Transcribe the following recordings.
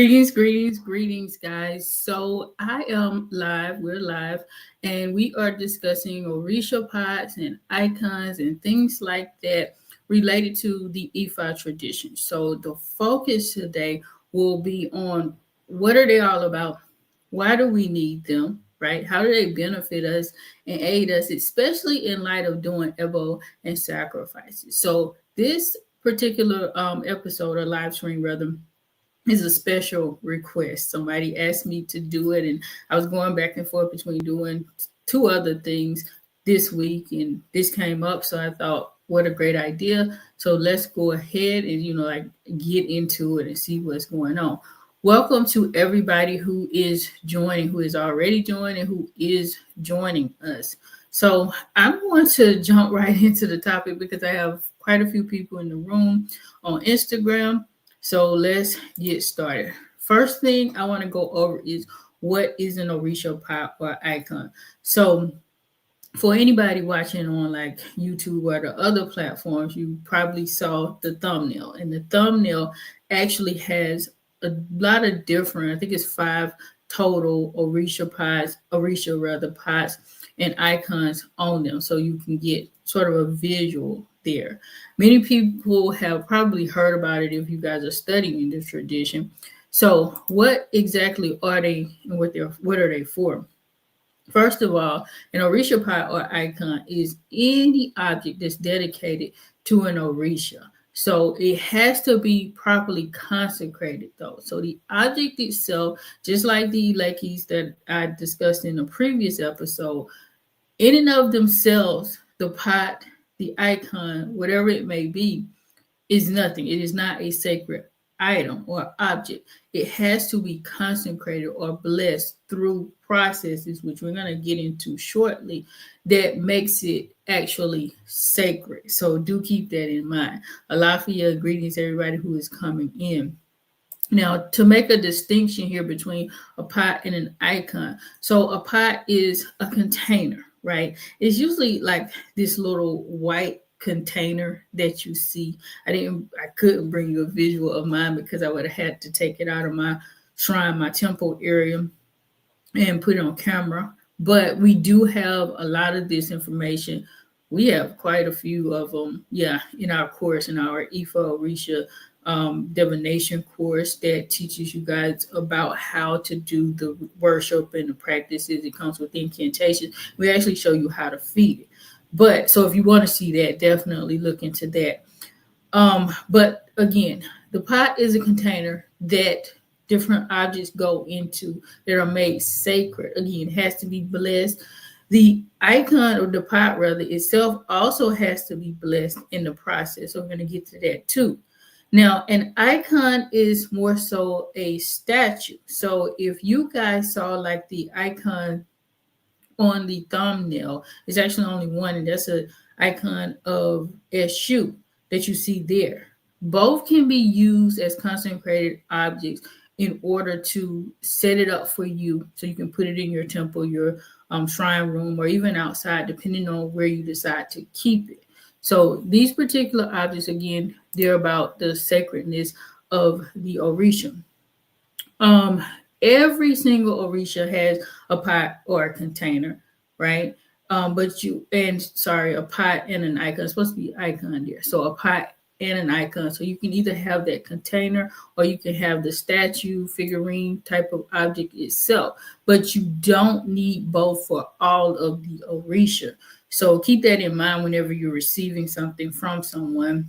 Greetings, guys. So I am live, we're live, and we are discussing Orisha pots and icons and things like that related to the Ifa tradition. So the focus today will be on what are they all about? Why do we need them? Right? How do they benefit us and aid us, especially in light of doing Ebo and sacrifices? So this particular episode or live stream rather is a special request. Somebody asked me to do it, and I was going back and forth between doing two other things this week, and this came up. So I thought, what a great idea. So let's go ahead and, get into it and see what's going on. Welcome to everybody who is joining, who is already joined, and who is joining us. So I'm going to jump right into the topic because I have quite a few people in the room on Instagram. So let's get started. First thing I want to go over is what is an Orisha pot or icon. So for anybody watching on like YouTube or the other platforms, you probably saw the thumbnail. And the thumbnail actually has a lot of different, I think it's 5 total Orisha pots and icons on them. So you can get sort of a visual there. Many people have probably heard about it if you guys are studying this tradition. So what exactly are they and what are they for? First of all, an Orisha pot or icon is any object that's dedicated to an Orisha. So it has to be properly consecrated though. So the object itself, just like the Ilekes that I discussed in the previous episode, in and of themselves, the pot, the icon, whatever it may be, is nothing. It is not a sacred item or object. It has to be consecrated or blessed through processes, which we're going to get into shortly, that makes it actually sacred. So do keep that in mind. Alafia, greetings everybody who is coming in. Now, to make a distinction here between a pot and an icon. So a pot is a container, right? It's usually like this little white container that you see. I couldn't bring you a visual of mine because I would have had to take it out of my shrine, my temple area, and put it on camera. But we do have a lot of this information. We have quite a few of them, in our course, in our Ifa Orisha divination course that teaches you guys about how to do the worship and the practices. It comes with incantations. We actually show you how to feed it. But so if you want to see that, definitely look into that. But again, the pot is a container that different objects go into that are made sacred. Again, it has to be blessed. The icon or the pot rather itself also has to be blessed in the process. So we're going to get to that too. Now, an icon is more so a statue. So if you guys saw like the icon on the thumbnail, it's actually only one, and that's an icon of Eshu that you see there. Both can be used as consecrated objects in order to set it up for you so you can put it in your temple, your shrine room, or even outside, depending on where you decide to keep it. So these particular objects, again, they're about the sacredness of the Orisha. Every single Orisha has a pot or a container, right? A pot and an icon. It's supposed to be icon there. So a pot and an icon. So you can either have that container or you can have the statue, figurine type of object itself. But you don't need both for all of the Orisha. So keep that in mind whenever you're receiving something from someone.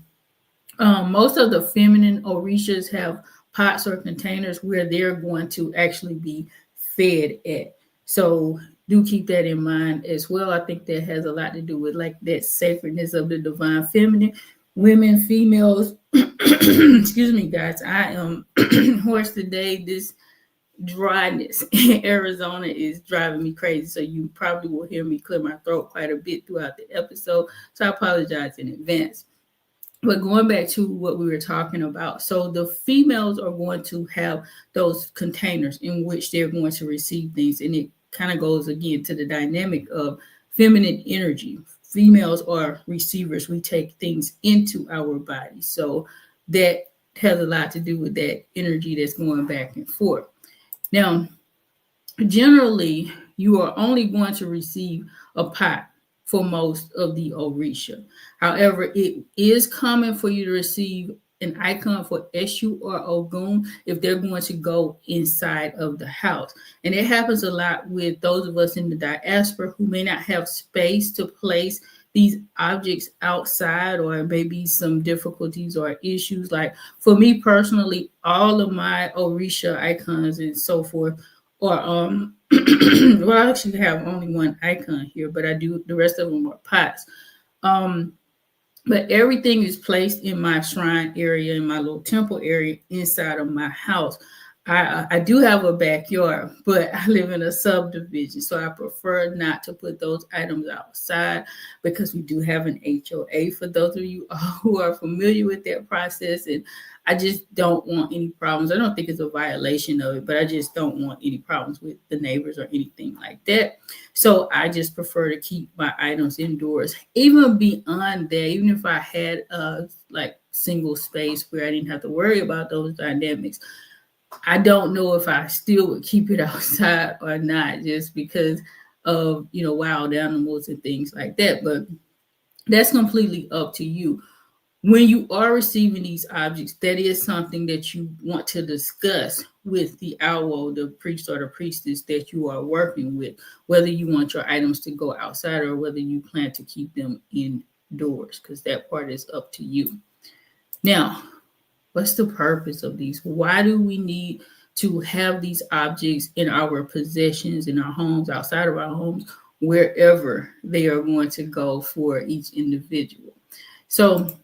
Most of the feminine Orishas have pots or containers where they're going to actually be fed at. So do keep that in mind as well. I think that has a lot to do with like that sacredness of the divine feminine. Women, females, excuse me, guys. I am hoarse today. This dryness in Arizona is driving me crazy. So you probably will hear me clear my throat quite a bit throughout the episode. So I apologize in advance. But going back to what we were talking about, so the females are going to have those containers in which they're going to receive things. And it kind of goes again to the dynamic of feminine energy. Females are receivers. We take things into our body. So that has a lot to do with that energy that's going back and forth. Now, generally, you are only going to receive a pot for most of the Orisha. However, it is common for you to receive an icon for Eshu or Ogun if they're going to go inside of the house. And it happens a lot with those of us in the diaspora who may not have space to place these objects outside, or maybe some difficulties or issues. Like for me personally, all of my Orisha icons and so forth or well, I actually have only one icon here, but I do the rest of them are pots. But everything is placed in my shrine area, in my little temple area inside of my house. I do have a backyard, but I live in a subdivision, so I prefer not to put those items outside because we do have an HOA for those of you who are familiar with that process. And I just don't want any problems. I don't think it's a violation of it, but I just don't want any problems with the neighbors or anything like that. So I just prefer to keep my items indoors. Even beyond that, even if I had a like single space where I didn't have to worry about those dynamics, I don't know if I still would keep it outside or not, just because of, wild animals and things like that. But that's completely up to you. When you are receiving these objects, that is something that you want to discuss with the owl, the priest or the priestess that you are working with, whether you want your items to go outside or whether you plan to keep them indoors, because that part is up to you. Now, what's the purpose of these? Why do we need to have these objects in our possessions, in our homes, outside of our homes, wherever they are going to go for each individual? So,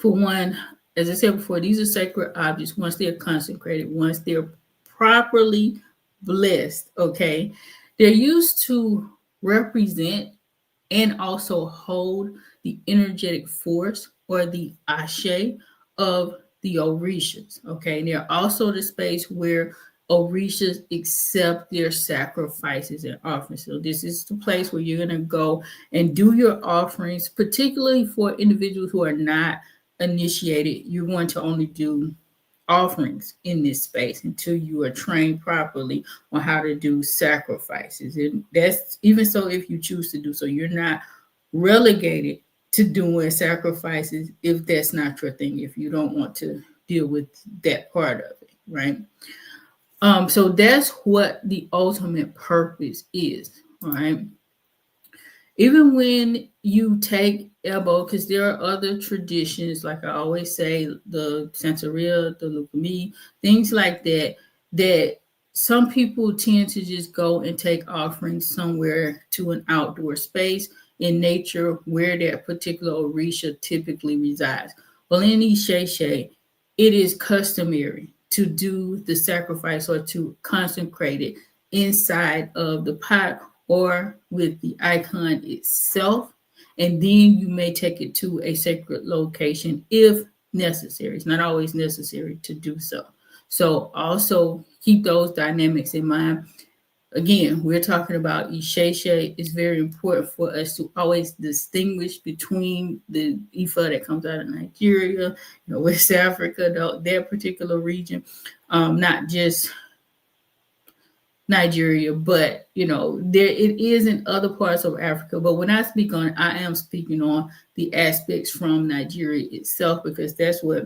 for one, as I said before, these are sacred objects. Once they're consecrated, once they're properly blessed, okay, they're used to represent and also hold the energetic force or the ashe of the Orishas, okay? And they're also the space where Orishas accept their sacrifices and offerings. So this is the place where you're going to go and do your offerings, particularly for individuals who are not initiated. You're going to only do offerings in this space until you are trained properly on how to do sacrifices. And that's even so if you choose to do so. You're not relegated to doing sacrifices if that's not your thing, if you don't want to deal with that part of it, right? So that's what the ultimate purpose is, right? Even when you take elbow, because there are other traditions, like I always say, the Santeria, the Lukumi, things like that, that some people tend to just go and take offerings somewhere to an outdoor space in nature where that particular Orisha typically resides. Well, in Isheshe, it is customary to do the sacrifice or to consecrate it inside of the pot or with the icon itself, and then you may take it to a sacred location if necessary. It's not always necessary to do so. So also keep those dynamics in mind. Again, we're talking about Isheshe. It's very important for us to always distinguish between the Ifa that comes out of Nigeria, West Africa, that particular region, not just Nigeria, but there it is in other parts of Africa. But when I speak on it, I am speaking on the aspects from Nigeria itself, because that's what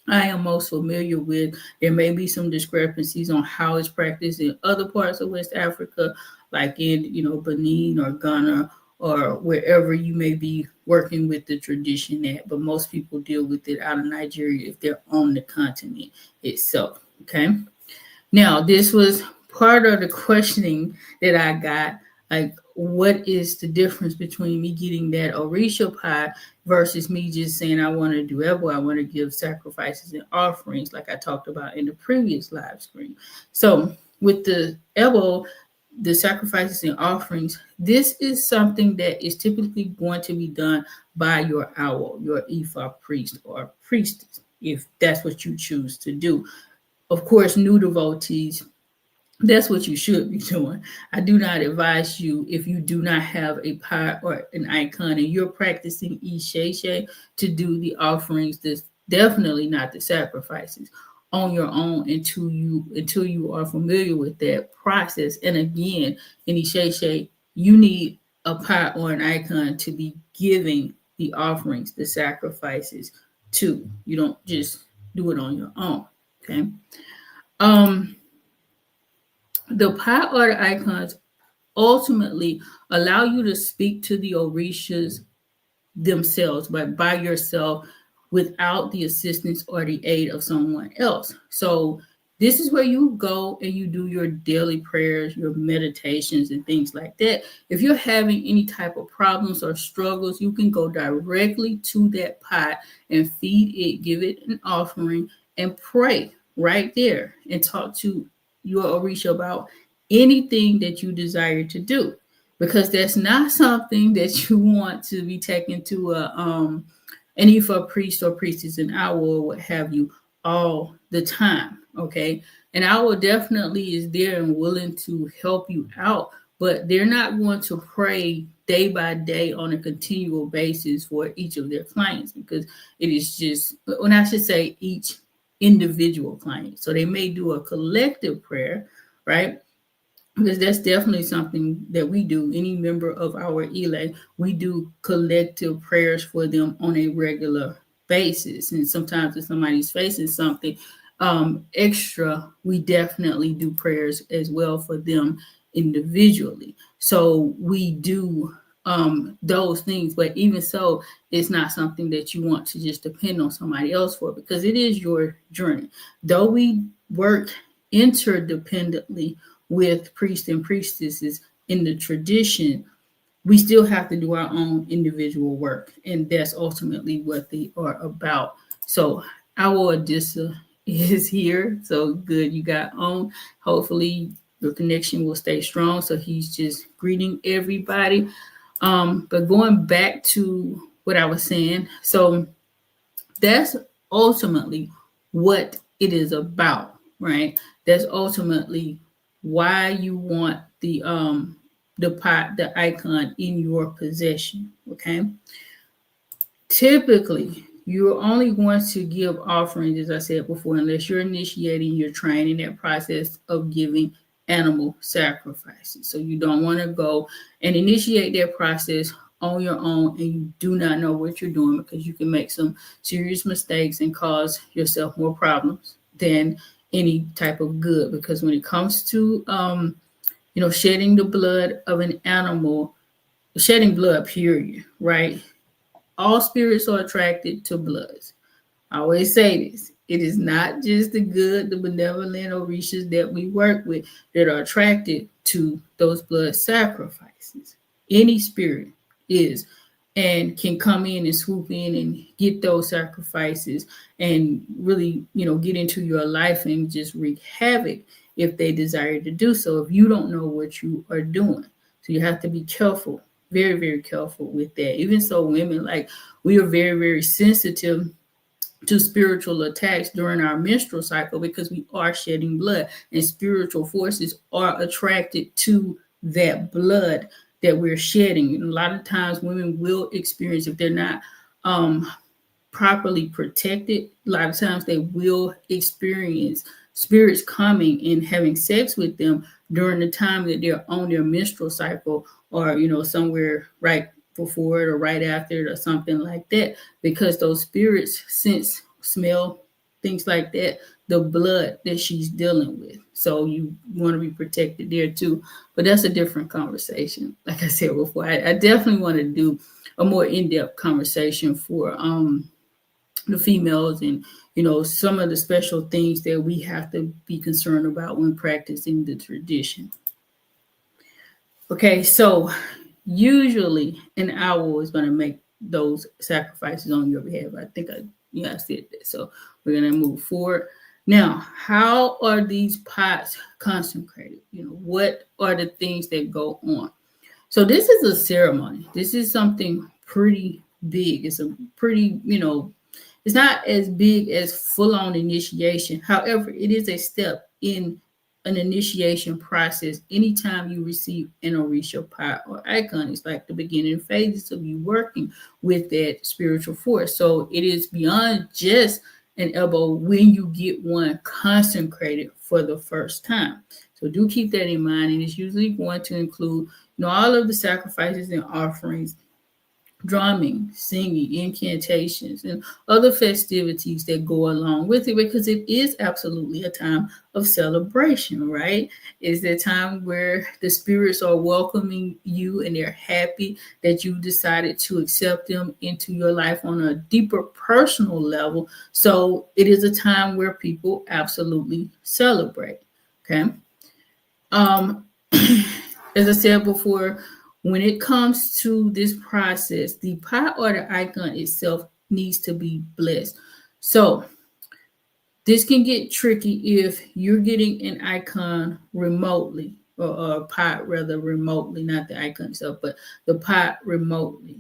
I am most familiar with. There may be some discrepancies on how it's practiced in other parts of West Africa, like in Benin or Ghana or wherever you may be working with the tradition at. But most people deal with it out of Nigeria if they're on the continent itself. Okay. Now, this was part of the questioning that I got, like, what is the difference between me getting that Orisha pie versus me just saying I want to do Ebo, I want to give sacrifices and offerings, like I talked about in the previous live stream. So with the Ebo, the sacrifices and offerings, this is something that is typically going to be done by your owl, your Ifa priest or priestess, if that's what you choose to do. Of course, new devotees, that's what you should be doing. I do not advise you, if you do not have a pot or an icon and you're practicing Isheshe, to do the offerings, the definitely not the sacrifices on your own until you are familiar with that process. And again, in Isheshe, you need a pot or an icon to be giving the offerings, the sacrifices to. You don't just do it on your own. Okay. Um, the pot or the icons ultimately allow you to speak to the Orishas themselves, but by yourself without the assistance or the aid of someone else. So this is where you go and you do your daily prayers, your meditations, and things like that. If you're having any type of problems or struggles, you can go directly to that pot and feed it, give it an offering, and pray right there and talk to your Orisha about anything that you desire to do, because that's not something that you want to be taken to any for priest or priestess an hour or what have you all the time. Okay. And our definitely is there and willing to help you out, but they're not going to pray day by day on a continual basis for each of their clients, because it is just, when I should say each individual client. So they may do a collective prayer, right? Because that's definitely something that we do. Any member of our Ile, we do collective prayers for them on a regular basis. And sometimes if somebody's facing something extra, we definitely do prayers as well for them individually. So we do those things, but even so, it's not something that you want to just depend on somebody else for, because it is your journey. Though we work interdependently with priests and priestesses in the tradition, we still have to do our own individual work, and that's ultimately what they are about. So our Odessa is here. So good, you got on. Hopefully your connection will stay strong. So he's just greeting everybody. But going back to what I was saying, so that's ultimately what it is about, right? That's ultimately why you want the pot, the icon in your possession. Okay. Typically, you're only going to give offerings, as I said before, unless you're initiating, you're training that process of giving animal sacrifices. So you don't want to go and initiate that process on your own and you do not know what you're doing, because you can make some serious mistakes and cause yourself more problems than any type of good. Because when it comes to shedding the blood of an animal, shedding blood, period, right? All spirits are attracted to bloods. I always say this. It is not just the good, the benevolent Orishas that we work with that are attracted to those blood sacrifices. Any spirit is and can come in and swoop in and get those sacrifices and really, get into your life and just wreak havoc if they desire to do so, if you don't know what you are doing. So you have to be careful, very, very careful with that. Even so, women, like, we are very, very sensitive to spiritual attacks during our menstrual cycle, because we are shedding blood and spiritual forces are attracted to that blood that we're shedding. And a lot of times women will experience, if they're not properly protected, a lot of times they will experience spirits coming and having sex with them during the time that they're on their menstrual cycle, or somewhere right before it or right after it or something like that, because those spirits sense, smell, things like that, the blood that she's dealing with. So you want to be protected there too. But that's a different conversation. Like I said before, I definitely want to do a more in-depth conversation for the females and some of the special things that we have to be concerned about when practicing the tradition. Okay, so usually an owl is going to make those sacrifices on your behalf. I think I said that. So we're going to move forward. Now, how are these pots consecrated? What are the things that go on? So this is a ceremony. This is something pretty big. It's a pretty, it's not as big as full-on initiation. However, it is a step in an initiation process. Anytime you receive an Orisha pot or icon, it's like the beginning phases of you working with that spiritual force. So it is beyond just an elbow when you get one consecrated for the first time. So do keep that in mind, and it's usually going to include, all of the sacrifices and offerings, drumming, singing, incantations, and other festivities that go along with it, because it is absolutely a time of celebration, right? It's the time where the spirits are welcoming you and they're happy that you decided to accept them into your life on a deeper personal level. So it is a time where people absolutely celebrate. Okay. As I said before, when it comes to this process, the pot or the icon itself needs to be blessed. So this can get tricky if you're getting an icon remotely, or a pot rather remotely, not the icon itself, but the pot remotely.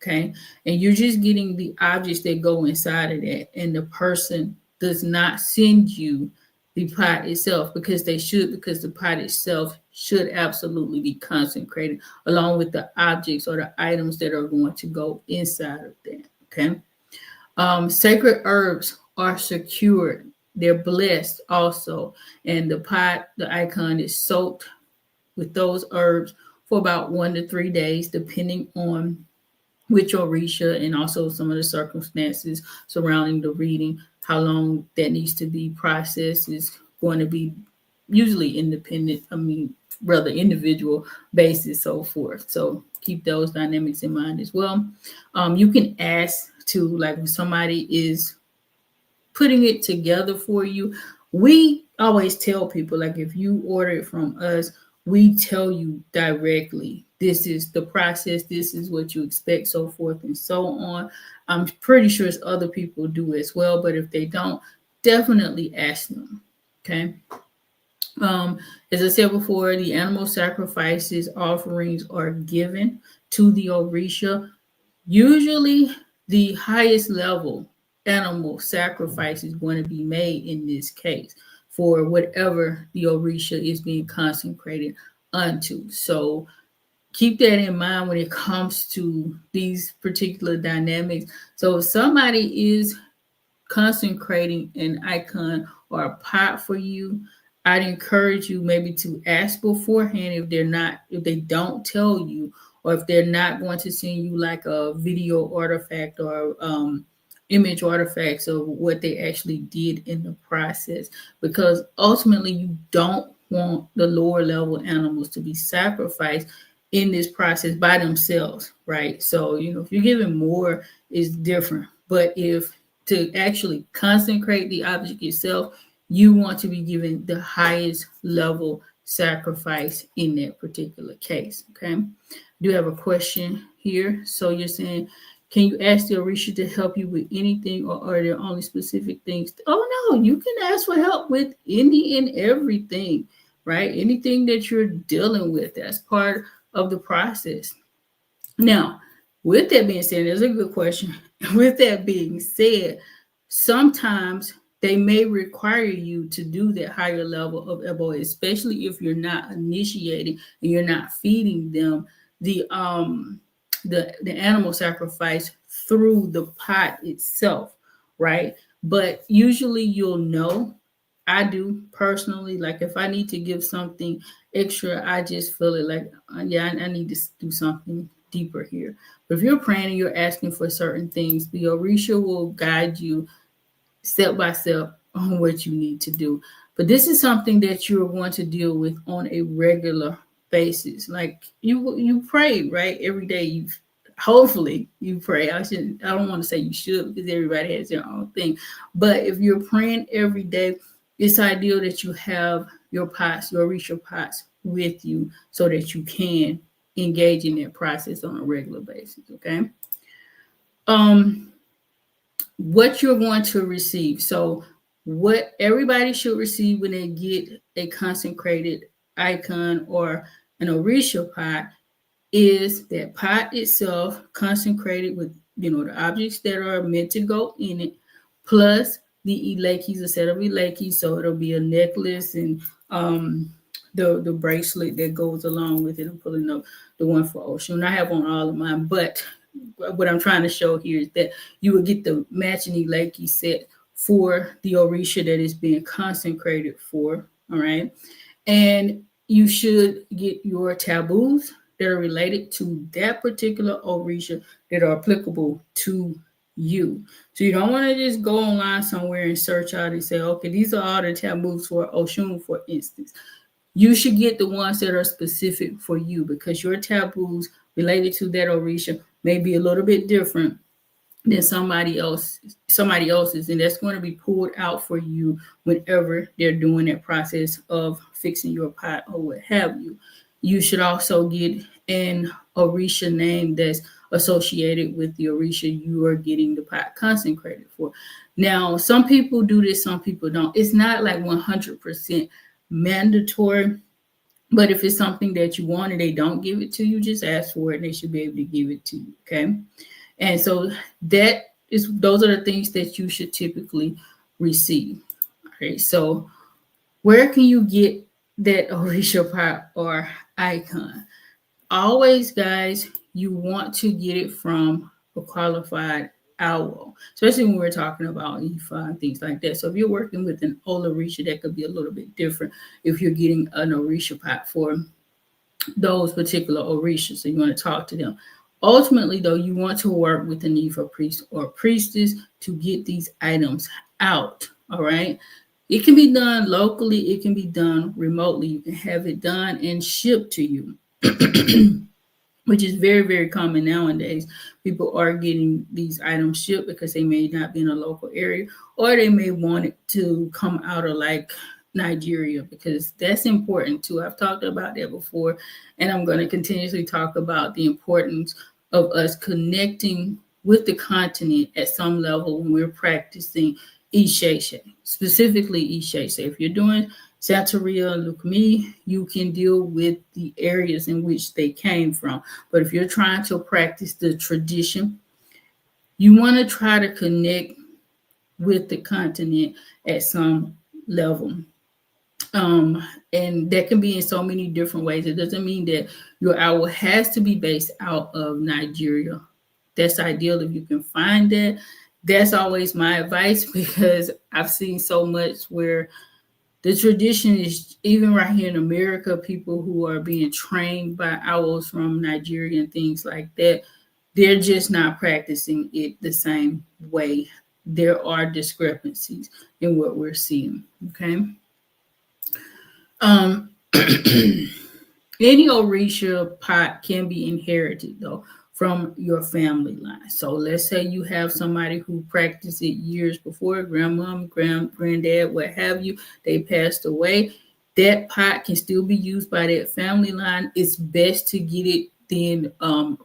Okay. And you're just getting the objects that go inside of that, and the person does not send you the pot itself, because the pot itself should absolutely be consecrated along with the objects or the items that are going to go inside of that. Okay. Sacred herbs are secured. They're blessed also. And the pot, the icon, is soaked with those herbs for about 1 to 3 days, depending on which Orisha and also some of the circumstances surrounding the reading. How long that needs to be processed is going to be usually rather individual basis, so forth. So keep those dynamics in mind as well. You can ask to, like, when somebody is putting it together for you, we always tell people, like, if you order it from us, we tell you directly, this is the process, this is what you expect, so forth and so on. I'm pretty sure other people do as well, but if they don't, definitely ask them. Okay. As I said before, the animal sacrifices offerings are given to the Orisha. Usually the highest level animal sacrifice is going to be made in this case for whatever the Orisha is being consecrated unto. So keep that in mind when it comes to these particular dynamics. So if somebody is consecrating an icon or a pot for you, I'd encourage you maybe to ask beforehand if they don't tell you, or if they're not going to send you like a video artifact or image artifacts of what they actually did in the process, because ultimately you don't want the lower level animals to be sacrificed in this process by themselves, right? So, if you're giving more, it's different. But if to actually consecrate the object itself, you want to be given the highest level sacrifice in that particular case. Okay. I do have a question here. So you're saying, can you ask the Orisha to help you with anything, or are there only specific things? Oh no, you can ask for help with any and everything, right? Anything that you're dealing with, that's part of the process. Now, with that being said, there's a good question. With that being said, sometimes they may require you to do that higher level of elbow, especially if you're not initiating and you're not feeding them the animal sacrifice through the pot itself, right? But usually you'll know. I do personally, like if I need to give something extra, I just feel it like, I need to do something deeper here. But if you're praying and you're asking for certain things, the Orisha will guide you step by step on what you need to do. But this is something that you're going to deal with on a regular basis. Like you pray, right? Every day hopefully you pray. I don't want to say you should, because everybody has their own thing. But if you're praying every day, it's ideal that you have your pots, your Orisha pots with you, so that you can engage in that process on a regular basis. Okay. What you're going to receive. So what everybody should receive when they get a consecrated icon or an Orisha pot is that pot itself consecrated with, the objects that are meant to go in it, plus the Ilekes, a set of Ilekes. So it'll be a necklace and the bracelet that goes along with it. I'm pulling up the one for Ocean. I have on all of mine, but what I'm trying to show here is that you would get the matching Ileke set for the Orisha that is being consecrated for. All right. And you should get your taboos that are related to that particular Orisha that are applicable to you. So you don't want to just go online somewhere and search out and say, okay, these are all the taboos for Oshun, for instance. You should get the ones that are specific for you, because your taboos related to that Orisha may be a little bit different than somebody else's, and that's going to be pulled out for you whenever they're doing that process of fixing your pot or what have you. You should also get an Orisha name that's associated with the Orisha you are getting the pot consecrated for. Now, some people do this, some people don't. It's not like 100% mandatory, but if it's something that you want and they don't give it to you, just ask for it and they should be able to give it to you. Okay. And so those are the things that you should typically receive. All right. So where can you get that Orisha pot or icon? Always, guys, you want to get it from a qualified owl, especially when we're talking about Ifa and things like that. So if you're working with an old Orisha, that could be a little bit different if you're getting an Orisha pot for those particular Orishas. So you want to talk to them. Ultimately, though, you want to work with an Ifa priest or priestess to get these items out. All right. It can be done locally. It can be done remotely. You can have it done and shipped to you, which is very, very common nowadays. People are getting these items shipped because they may not be in a local area, or they may want it to come out of like Nigeria, because that's important too. I've talked about that before, and I'm going to continuously talk about the importance of us connecting with the continent at some level when we're practicing Isheshe, specifically Isheshe. If you're doing Santeria and Lukumi, you can deal with the areas in which they came from. But if you're trying to practice the tradition, you want to try to connect with the continent at some level. And that can be in so many different ways. It doesn't mean that your owl has to be based out of Nigeria. That's ideal if you can find that. That's always my advice, because I've seen so much where the tradition is, even right here in America, people who are being trained by owls from Nigeria and things like that, they're just not practicing it the same way. There are discrepancies in what we're seeing. Okay. Any Orisha pot can be inherited, though, from your family line. So let's say you have somebody who practiced it years before, grandmom, granddad, what have you, they passed away. That pot can still be used by that family line. It's best to get it then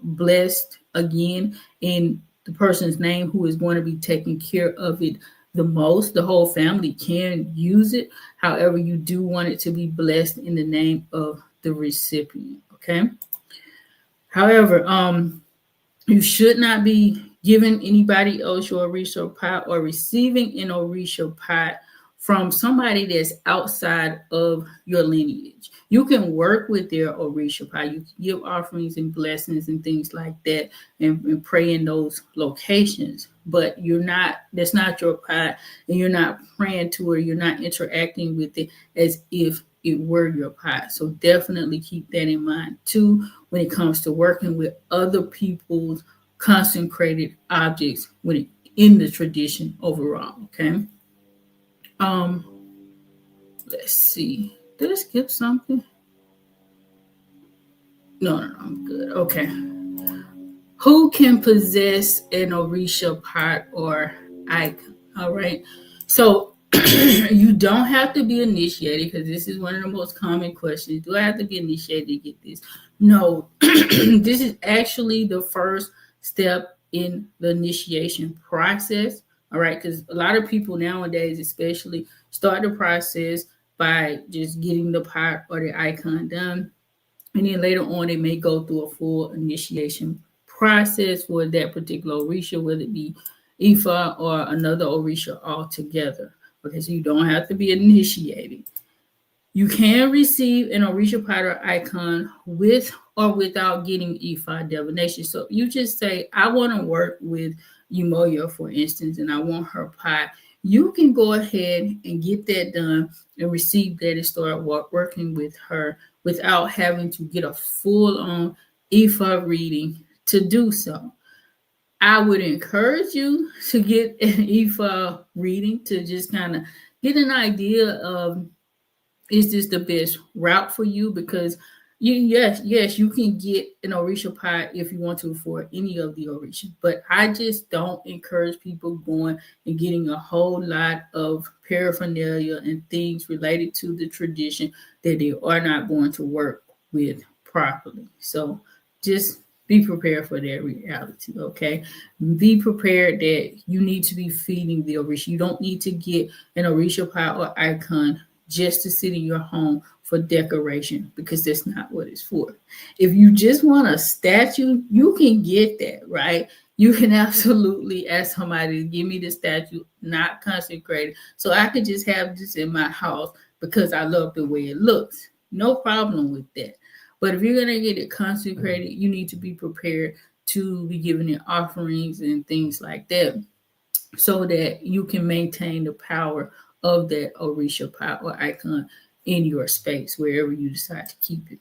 blessed again in the person's name who is going to be taking care of it the most. The whole family can use it. However, you do want it to be blessed in the name of the recipient. Okay. However, you should not be giving anybody else your Orisha pot or receiving an Orisha pot from somebody that's outside of your lineage. You can work with their Orisha pot. You can give offerings and blessings and things like that, and pray in those locations. But that's not your pot, and you're not praying to it. You're not interacting with it as if it were your pot. So definitely keep that in mind too when it comes to working with other people's consecrated objects in the tradition overall. Okay. Let's see. Did I skip something? No, I'm good. Okay. Who can possess an Orisha pot or icon? All right. So you don't have to be initiated, because this is one of the most common questions. Do I have to be initiated to get this? No. This is actually the first step in the initiation process. All right. Because a lot of people nowadays, especially, start the process by just getting the pot or the icon done. And then later on, they may go through a full initiation process for that particular Orisha, whether it be Ifa or another Orisha altogether. Okay, so you don't have to be initiated. You can receive an Orisha pot or icon with or without getting Ifa divination. So you just say, I want to work with Umoya, for instance, and I want her pot. You can go ahead and get that done and receive that and start working with her without having to get a full-on Ifa reading to do so. I would encourage you to get an Ifa reading to just kind of get an idea of, is this the best route for you? Because yes, you can get an Orisha pie if you want to for any of the Orishas, but I just don't encourage people going and getting a whole lot of paraphernalia and things related to the tradition that they are not going to work with properly. So just be prepared for that reality, okay? Be prepared that you need to be feeding the Orisha. You don't need to get an Orisha pie or icon just to sit in your home for decoration, because that's not what it's for. If you just want a statue, you can get that, right? You can absolutely ask somebody to give me the statue, not consecrated, so I could just have this in my house because I love the way it looks. No problem with that. But if you're going to get it consecrated, you need to be prepared to be giving it offerings and things like that so that you can maintain the power of that Orisha pot or icon in your space, wherever you decide to keep it.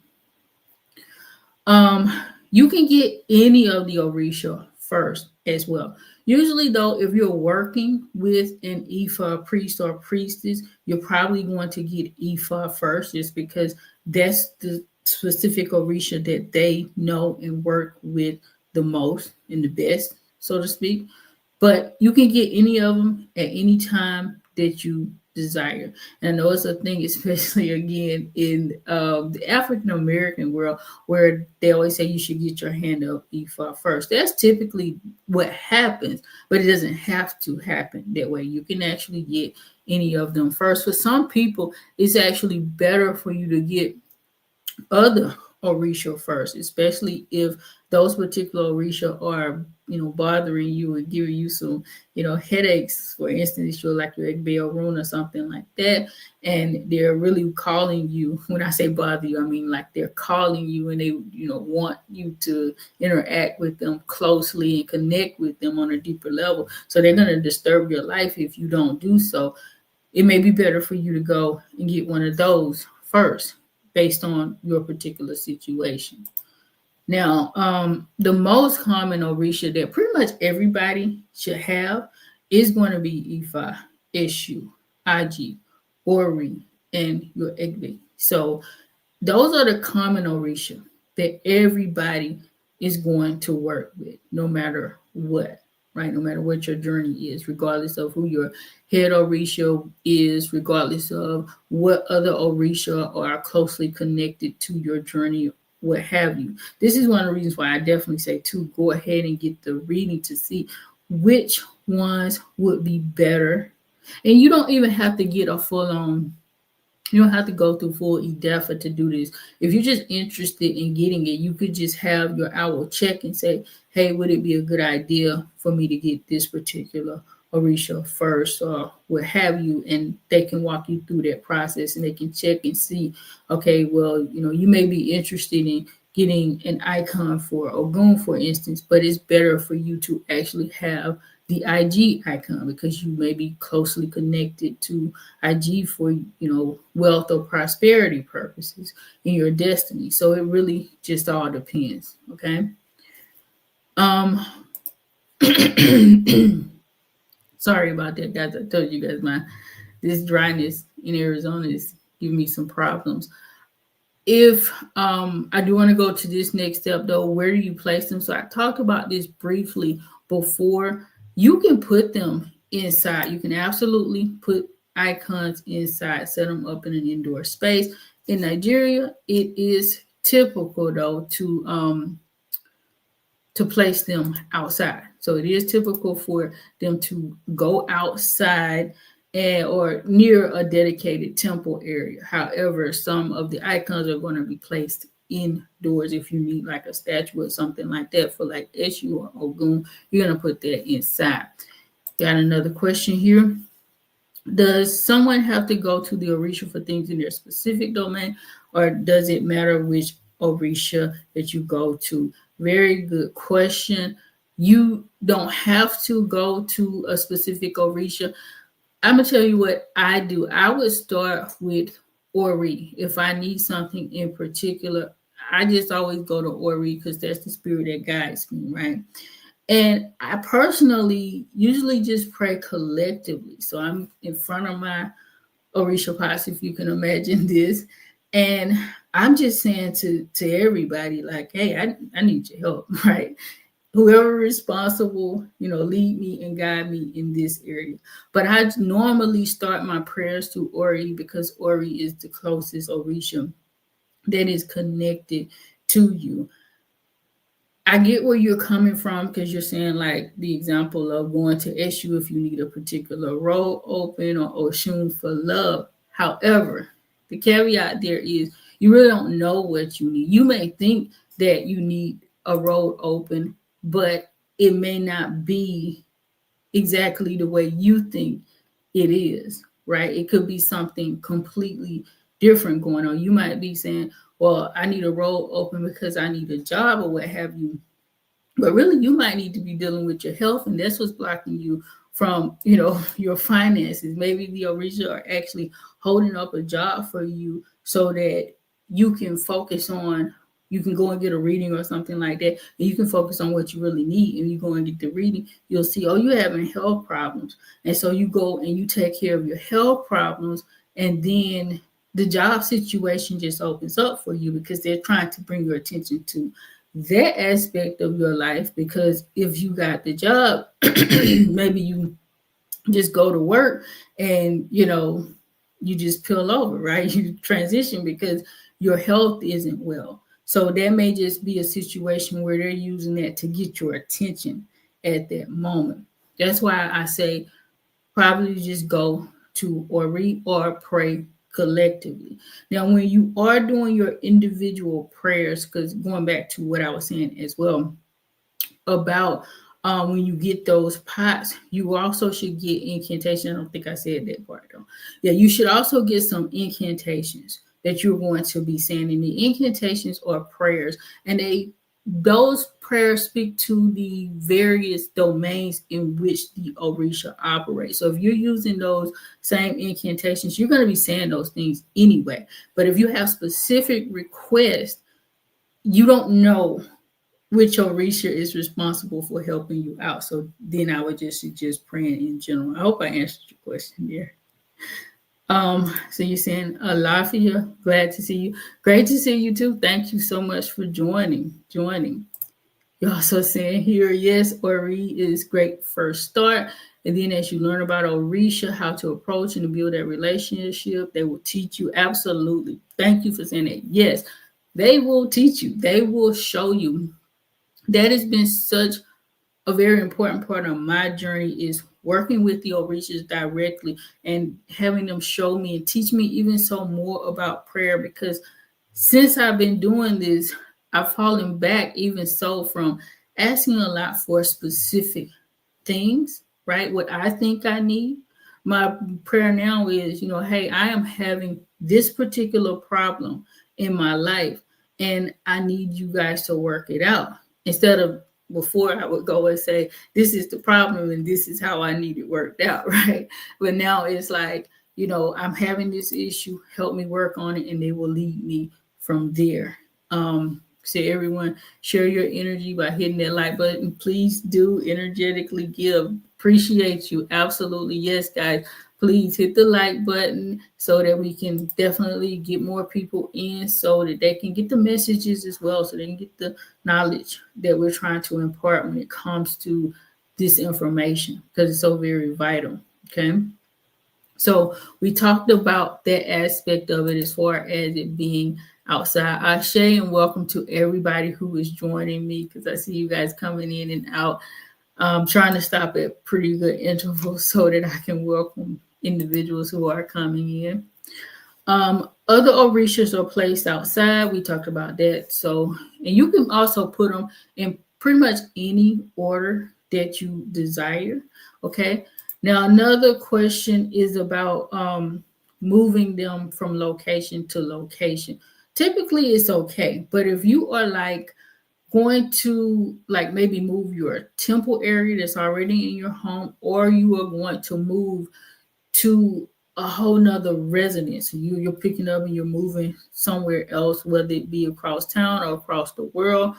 You can get any of the Orisha first as well. Usually, though, if you're working with an Ifa priest or priestess, you're probably going to get Ifa first, just because that's the specific Orisha that they know and work with the most and the best, so to speak. But you can get any of them at any time that you desire. And I know it's a thing, especially again in the African American world, where they always say you should get your hand up Ifa first. That's typically what happens, but it doesn't have to happen that way. You can actually get any of them first. For some people, it's actually better for you to get other Orisha first, especially if those particular Orisha are, bothering you and giving you some, headaches. For instance, you're like your Egbe rune or something like that, and they're really calling you. When I say bother you, I mean like they're calling you and they, want you to interact with them closely and connect with them on a deeper level. So they're going to disturb your life if you don't do so. It may be better for you to go and get one of those first, based on your particular situation. Now, the most common Orisha that pretty much everybody should have is going to be Ifa, Eshu, Aji, Ori, and your Egbe. So those are the common Orisha that everybody is going to work with, no matter what, right? No matter what your journey is, regardless of who your head Orisha is, regardless of what other Orisha are closely connected to your journey, what have you. This is one of the reasons why I definitely say to go ahead and get the reading to see which ones would be better. And you don't even have to get a full-on, you don't have to go through full EDEFA to do this. If you're just interested in getting it, you could just have your owl check and say, hey, would it be a good idea for me to get this particular Orisha first, or what have you? And they can walk you through that process, and they can check and see, okay, well, you may be interested in getting an icon for Ogun, for instance, but it's better for you to actually have the IG icon, because you may be closely connected to IG for, wealth or prosperity purposes in your destiny. So it really just all depends. Okay. Sorry about that, guys. I told you guys this dryness in Arizona is giving me some problems. If I do want to go to this next step, though, where do you place them? So I talked about this briefly before. You can put them inside. You can absolutely put icons inside, set them up in an indoor space. In Nigeria, it is typical, though, to place them outside. So it is typical for them to go outside or near a dedicated temple area. However, some of the icons are going to be placed indoors. If you need like a statue or something like that for like Eshu or Ogun, you're going to put that inside. Got another question here. Does someone have to go to the Orisha for things in their specific domain, or does it matter which Orisha that you go to? Very good question. You don't have to go to a specific Orisha. I'm gonna tell you what I do. I would start with Ori if I need something in particular. I just always go to Ori because that's the spirit that guides me, right? And I personally usually just pray collectively. So I'm in front of my Orisha pots, if you can imagine this. And I'm just saying to everybody, like, hey, I need your help, right? Whoever responsible, lead me and guide me in this area. But I normally start my prayers to Ori because Ori is the closest Orisha that is connected to you. I get where you're coming from because you're saying like the example of going to SU if you need a particular road open or Oshun for love. However, the caveat there is you really don't know what you need. You may think that you need a road open, but it may not be exactly the way you think it is, right? It could be something completely different going on. You might be saying, well, I need a road open because I need a job or what have you. But really, you might need to be dealing with your health, and that's what's blocking you from, your finances. Maybe the Orisha are actually holding up a job for you so that you can focus on, you can go and get a reading or something like that, and you can focus on what you really need. And you go and get the reading, you'll see, oh, you're having health problems. And so you go and you take care of your health problems, and then the job situation just opens up for you because they're trying to bring your attention to that aspect of your life. Because if you got the job, maybe you just go to work and you just pill over, right? You transition because your health isn't well. So that may just be a situation where they're using that to get your attention at that moment. That's why I say probably just go to or read or pray collectively. Now, when you are doing your individual prayers, because going back to what I was saying as well about when you get those pots, you also should get incantation. I don't think I said that part though. Yeah, you should also get some incantations that you're going to be saying. And the incantations are prayers, and those prayers speak to the various domains in which the Orisha operates. So if you're using those same incantations, you're going to be saying those things anyway. But if you have specific requests, you don't know which Orisha is responsible for helping you out. So then I would just suggest praying in general. I hope I answered your question there. So you're saying Alafia, glad to see you. Great to see you too. Thank you so much for joining. You're also saying here, yes, Ori is great first start. And then as you learn about Orisha, how to approach and to build that relationship, they will teach you. Absolutely. Thank you for saying that. Yes, they will teach you. They will show you. That has been such a very important part of my journey, is working with the Orishas directly and having them show me and teach me even so more about prayer. Because since I've been doing this, I've fallen back even so from asking a lot for specific things, right? What I think I need. My prayer now is, hey, I am having this particular problem in my life, and I need you guys to work it out. Instead of before, I would go and say, this is the problem and this is how I need it worked out, right? But now it's like, I'm having this issue, help me work on it, and they will lead me from there. So everyone, share your energy by hitting that like button. Please do energetically give. Appreciate you. Absolutely. Yes, guys. Please hit the like button so that we can definitely get more people in, so that they can get the messages as well, so they can get the knowledge that we're trying to impart when it comes to this information, because it's so very vital. Okay. So we talked about that aspect of it as far as it being outside. Ashe, and welcome to everybody who is joining me, because I see you guys coming in and out. I'm trying to stop at pretty good intervals so that I can welcome individuals who are coming in. Other Orishas are placed outside. We talked about that. So, and you can also put them in pretty much any order that you desire. Okay. Now, another question is about moving them from location to location. Typically, it's okay, but if you are like going to like maybe move your temple area that's already in your home, or you are going to move to a whole nother residence. You're picking up and you're moving somewhere else, whether it be across town or across the world.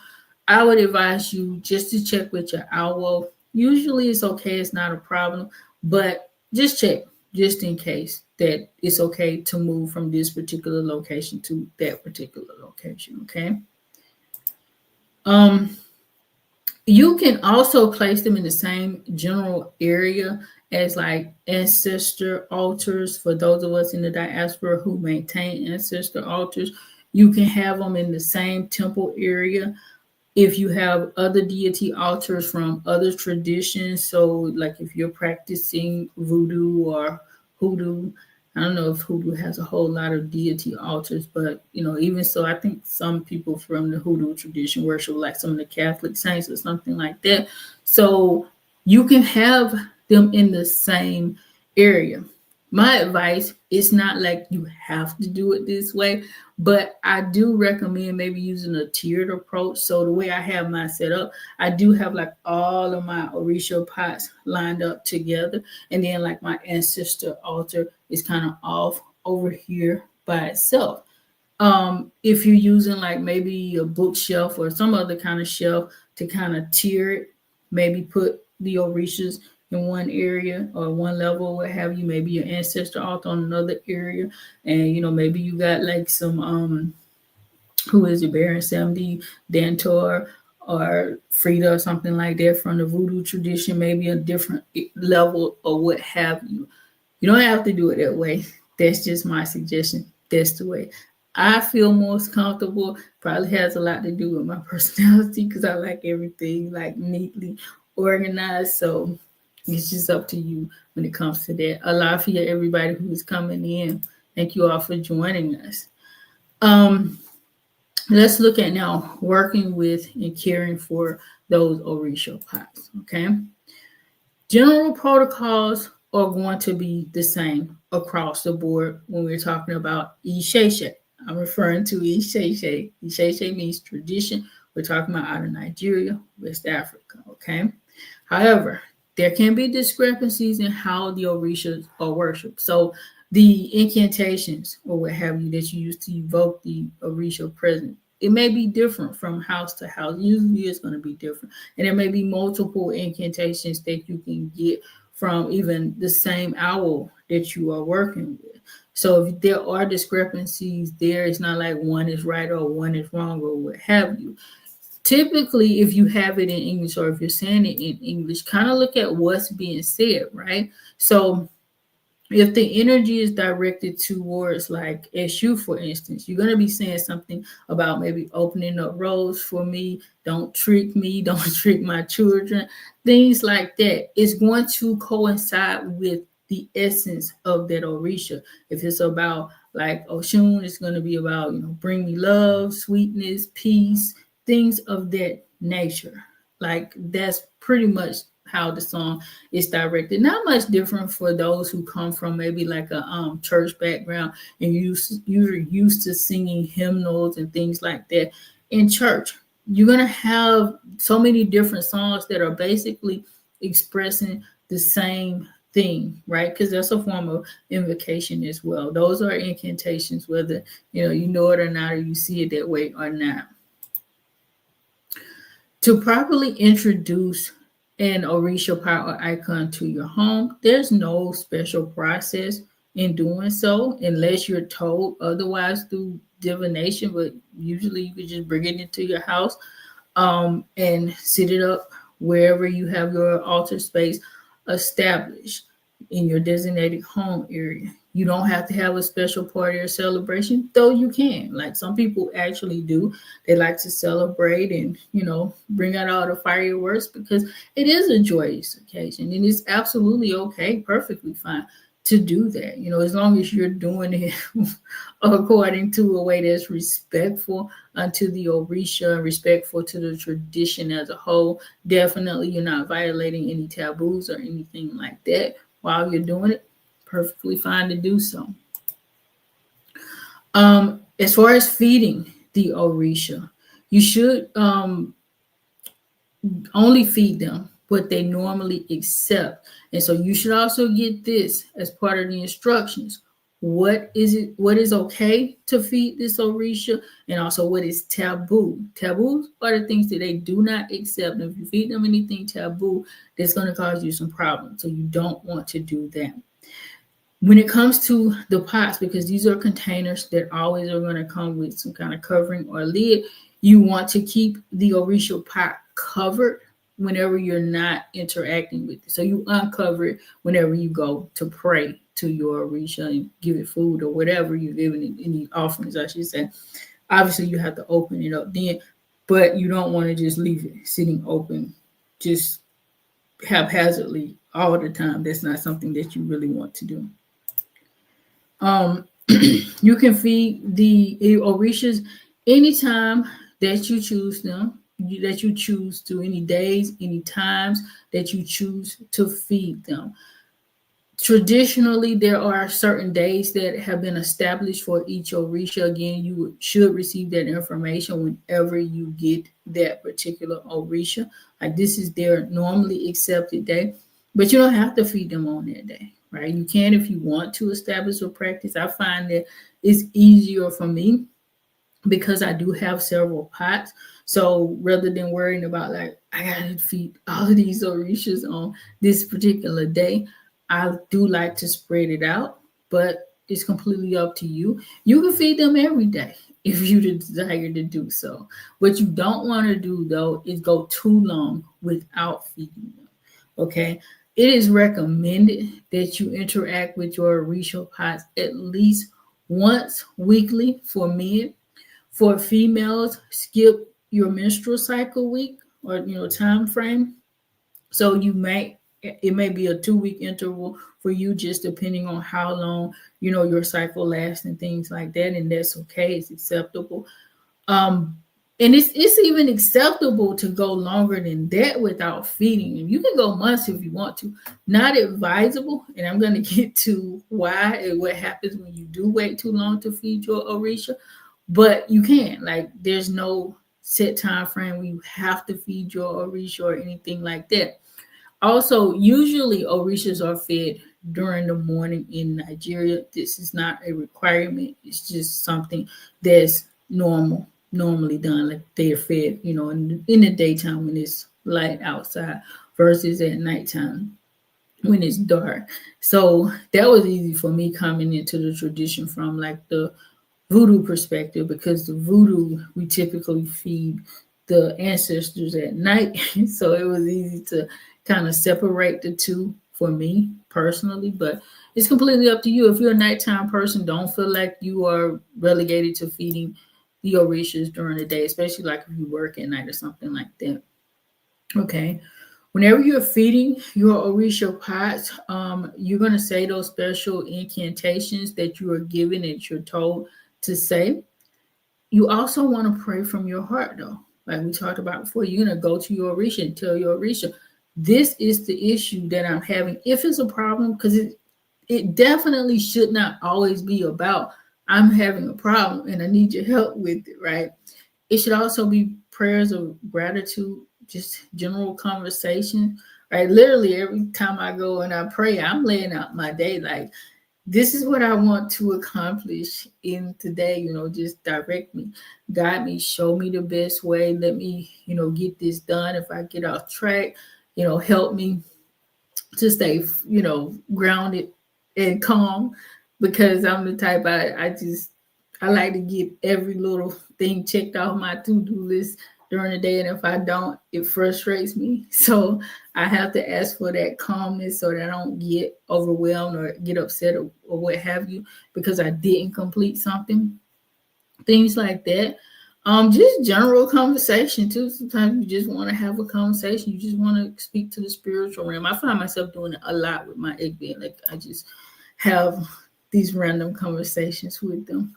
I would advise you just to check with your owl. Usually it's okay, it's not a problem, but just check just in case that it's okay to move from this particular location to that particular location. Okay. Um, you can also place them in the same general area as like ancestor altars. For those of us in the diaspora who maintain ancestor altars, you can have them in the same temple area. If you have other deity altars from other traditions, so like if you're practicing voodoo or hoodoo, I don't know if hoodoo has a whole lot of deity altars, but even so, I think some people from the hoodoo tradition worship like some of the Catholic saints or something like that. So you can have them in the same area. My advice is not like you have to do it this way, but I do recommend maybe using a tiered approach. So the way I have mine set up, I do have like all of my Orisha pots lined up together. And then like my ancestor altar is kind of off over here by itself. If you're using like maybe a bookshelf or some other kind of shelf to kind of tier it, maybe put the Orishas in one area or one level, what have you, maybe your ancestor altar on another area, and maybe you got like some who is it, Baron Samedi, Dantor, or Frida or something like that from the voodoo tradition, maybe a different level or what have you. You don't have to do it that way. That's just my suggestion. That's the way I feel most comfortable. Probably has a lot to do with my personality because I like everything like neatly organized. So it's just up to you when it comes to that. Alafia, everybody who's coming in. Thank you all for joining us. Let's look at now working with and caring for those Orisha pots. Okay. General protocols are going to be the same across the board when we're talking about Isheshe. I'm referring to Isheshe. Isheshe means tradition. We're talking about out of Nigeria, West Africa. Okay. However, there can be discrepancies in how the Orishas are worshipped. So the incantations or what have you that you use to evoke the Orisha presence, it may be different from house to house. Usually it's going to be different. And there may be multiple incantations that you can get from even the same owl that you are working with. So if there are discrepancies there, it's not like one is right or one is wrong or what have you. Typically, if you have it in English or if you're saying it in English, kind of look at what's being said, right? So if the energy is directed towards like SU, for instance, you're going to be saying something about maybe opening up roads for me, don't trick me, don't trick my children, things like that. It's going to coincide with the essence of that Orisha. If it's about like Oshun, it's going to be about, bring me love, sweetness, peace, things of that nature. Like that's pretty much how the song is directed. Not much different for those who come from maybe like a church background and you're used to singing hymnals and things like that in church. You're gonna have so many different songs that are basically expressing the same thing, right? Because that's a form of invocation as well. Those are incantations, whether you know it or not, or you see it that way or not. To properly introduce an Orisha pot or icon to your home, there's no special process in doing so unless you're told otherwise through divination, but usually you could just bring it into your house and set it up wherever you have your altar space established in your designated home area. You don't have to have a special party or celebration, though you can. Like some people actually do. They like to celebrate and, bring out all the fireworks because it is a joyous occasion and it's absolutely okay, perfectly fine. to do that. As long as you're doing it according to a way that's respectful unto the Orisha and respectful to the tradition as a whole. Definitely, you're not violating any taboos or anything like that while you're doing it. Perfectly fine to do so. As far as feeding the Orisha, you should only feed them what they normally accept. And so you should also get this as part of the instructions. What is okay to feed this Orisha, and also what is taboo. Taboos are the things that they do not accept. And if you feed them anything taboo, that's going to cause you some problems. So you don't want to do that. When it comes to the pots, because these are containers that always are going to come with some kind of covering or lid, you want to keep the Orisha pot covered whenever you're not interacting with it. So you uncover it whenever you go to pray to your Orisha and give it food or whatever you're giving it, any offerings, I should say. Obviously, you have to open it up then, but you don't want to just leave it sitting open just haphazardly all the time. That's not something that you really want to do. You can feed the Orishas anytime that you choose them, that you choose to, any days, any times that you choose to feed them. Traditionally, there are certain days that have been established for each Orisha. Again, you should receive that information whenever you get that particular Orisha. Like, this is their normally accepted day, but you don't have to feed them on that day, right? You can if you want to establish a practice. I find that it's easier for me because I do have several pots. So rather than worrying about like, I gotta feed all of these Orishas on this particular day, I do like to spread it out, but it's completely up to you. You can feed them every day if you desire to do so. What you don't want to do, though, is go too long without feeding them, okay? It is recommended that you interact with your Orisha pots at least once weekly for men. For females, skip your menstrual cycle week or time frame. So it may be a 2-week interval for you, just depending on how long your cycle lasts and things like that, and that's okay. It's acceptable. And it's even acceptable to go longer than that without feeding them. You can go months if you want to. Not advisable, and I'm going to get to why and what happens when you do wait too long to feed your Orisha. But you can. Like, there's no set time frame where you have to feed your Orisha or anything like that. Also, usually Orishas are fed during the morning in Nigeria. This is not a requirement. It's just something that's normally done. Like, they're fed, in the daytime when it's light outside versus at nighttime when it's dark. So that was easy for me coming into the tradition from like the voodoo perspective, because the voodoo, we typically feed the ancestors at night. So it was easy to kind of separate the two for me personally, but it's completely up to you. If you're a nighttime person, don't feel like you are relegated to feeding the Orishas during the day, especially like if you work at night or something like that. Okay. Whenever you're feeding your Orisha pots, you're going to say those special incantations that you are given, that you're told to say. You also want to pray from your heart, though. Like we talked about before, you're going to go to your Orisha and tell your Orisha, this is the issue that I'm having. If it's a problem, because it definitely should not always be about, I'm having a problem and I need your help with it, right? It should also be prayers of gratitude, just general conversation, right? Literally every time I go and I pray, I'm laying out my day like, this is what I want to accomplish in today, just direct me, guide me, show me the best way. Let me, get this done. If I get off track, help me to stay, grounded and calm, because I'm the type, I like to get every little thing checked off my to-do list during the day. And if I don't, it frustrates me. So I have to ask for that calmness so that I don't get overwhelmed or get upset or what have you, because I didn't complete something. Things like that. Just general conversation too. Sometimes you just want to have a conversation. You just want to speak to the spiritual realm. I find myself doing it a lot with my egg bed. Like, I just have these random conversations with them.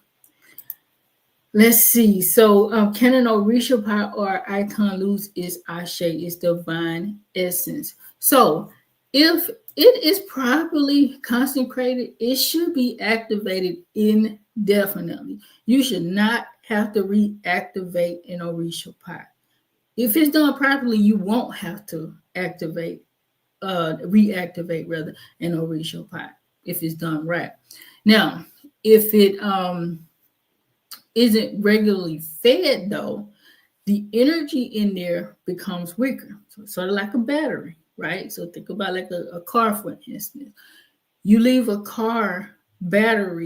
Let's see. So, can an Orisha pot or icon lose its ashe, its divine essence? So, if it is properly consecrated, it should be activated indefinitely. You should not have to reactivate an Orisha pot. If it's done properly, you won't have to reactivate rather an Orisha pot if it's done right. Now, if it isn't regularly fed though, the energy in there becomes weaker. So it's sort of like a battery, right? So think about like a car, for instance. You leave a car rather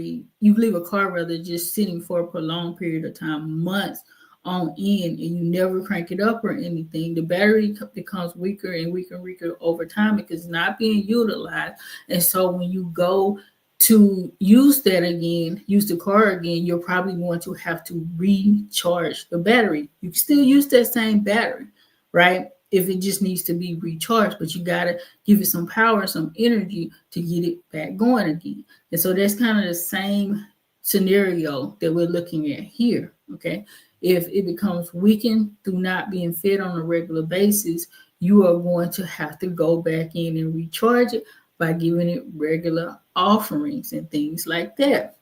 just sitting for a prolonged period of time, months on end, and you never crank it up or anything, the battery becomes weaker and weaker and weaker over time because it's not being utilized. And so when you go to use the car again, you're probably going to have to recharge the battery. You can still use that same battery, right? If it just needs to be recharged, but you got to give it some power, some energy to get it back going again. And so that's kind of the same scenario that we're looking at here, okay? If it becomes weakened through not being fed on a regular basis, you are going to have to go back in and recharge it by giving it regular offerings and things like that.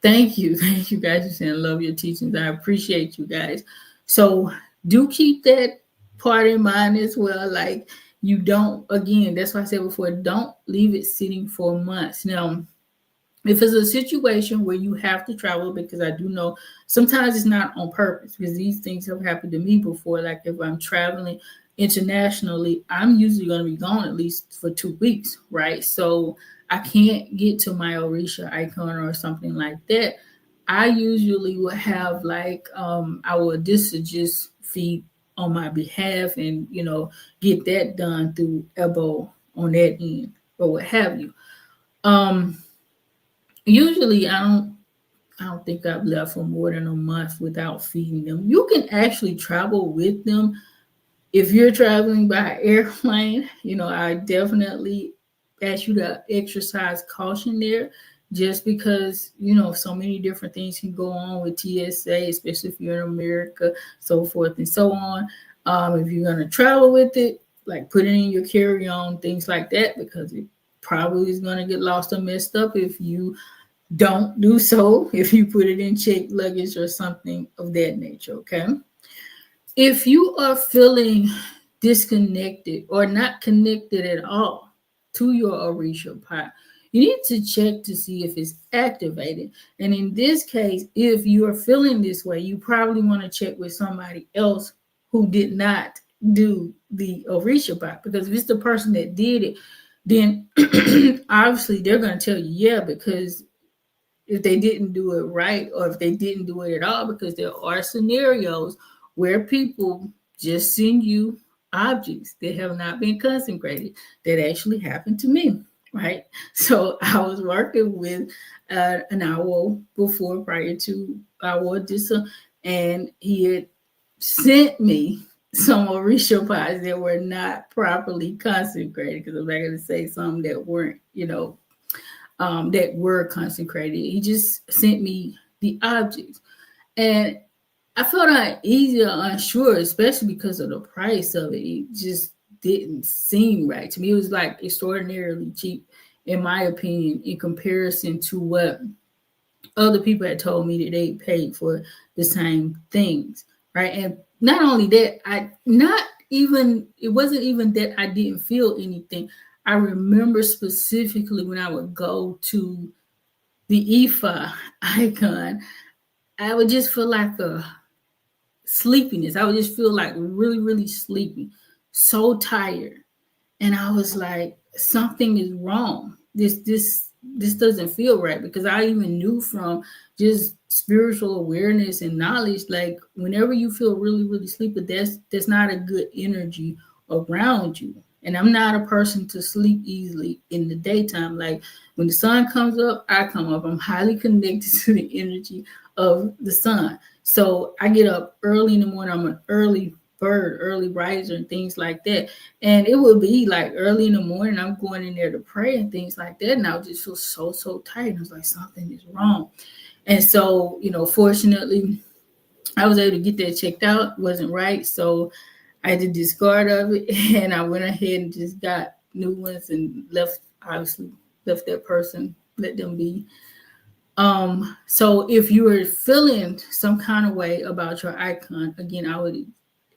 Thank you guys. You're saying I love your teachings. I appreciate you guys. So do keep that part in mind as well. Like you don't, again, that's why I said before, don't leave it sitting for months. Now, if it's a situation where you have to travel, because I do know sometimes it's not on purpose, because these things have happened to me before. Like if I'm traveling internationally, I'm usually going to be gone at least for 2 weeks, right? So I can't get to my Orisha icon or something like that. I usually would have like I would just feed on my behalf and get that done through Ebo on that end or what have you. Usually I don't think I've left for more than a month without feeding them. You can actually travel with them if you're traveling by airplane. I definitely ask you to exercise caution there, just because so many different things can go on with TSA, especially if you're in America, so forth and so on. If you're going to travel with it, like put it in your carry-on, things like that, because it probably is going to get lost or messed up if you don't do so, if you put it in checked luggage or something of that nature, okay? If you are feeling disconnected or not connected at all to your Orisha pot, you need to check to see if it's activated. And in this case, if you are feeling this way, you probably want to check with somebody else who did not do the Orisha pot, because if it's the person that did it, then obviously they're going to tell you, yeah, because if they didn't do it right, or if they didn't do it at all, because there are scenarios where people just send you objects that have not been consecrated. That actually happened to me, right? So I was working with an owl before, prior to our Odessa, and he had sent me some Orisha pies that were not properly consecrated, because I'm not going to say some that weren't, that were consecrated. He just sent me the objects. And I felt uneasy or unsure, especially because of the price of it. It just didn't seem right. To me, it was like extraordinarily cheap, in my opinion, in comparison to what other people had told me that they paid for the same things, right? And not only that, it wasn't even that I didn't feel anything. I remember specifically when I would go to the Ifa icon, I would just feel like a sleepiness. I would just feel like really, really sleepy, so tired. And I was like, something is wrong. This doesn't feel right, because I even knew from just spiritual awareness and knowledge, like whenever you feel really, really sleepy, that's not a good energy around you. And I'm not a person to sleep easily in the daytime. Like when the sun comes up, I come up. I'm highly connected to the energy of the sun. So I get up early in the morning. I'm an early bird, early riser, and things like that. And it would be like early in the morning, I'm going in there to pray and things like that. And I would just feel so tired. I was like, something is wrong. And so, fortunately, I was able to get that checked out. It wasn't right. So I had to discard of it. And I went ahead and just got new ones and obviously left that person, let them be. So if you are feeling some kind of way about your icon, again, I would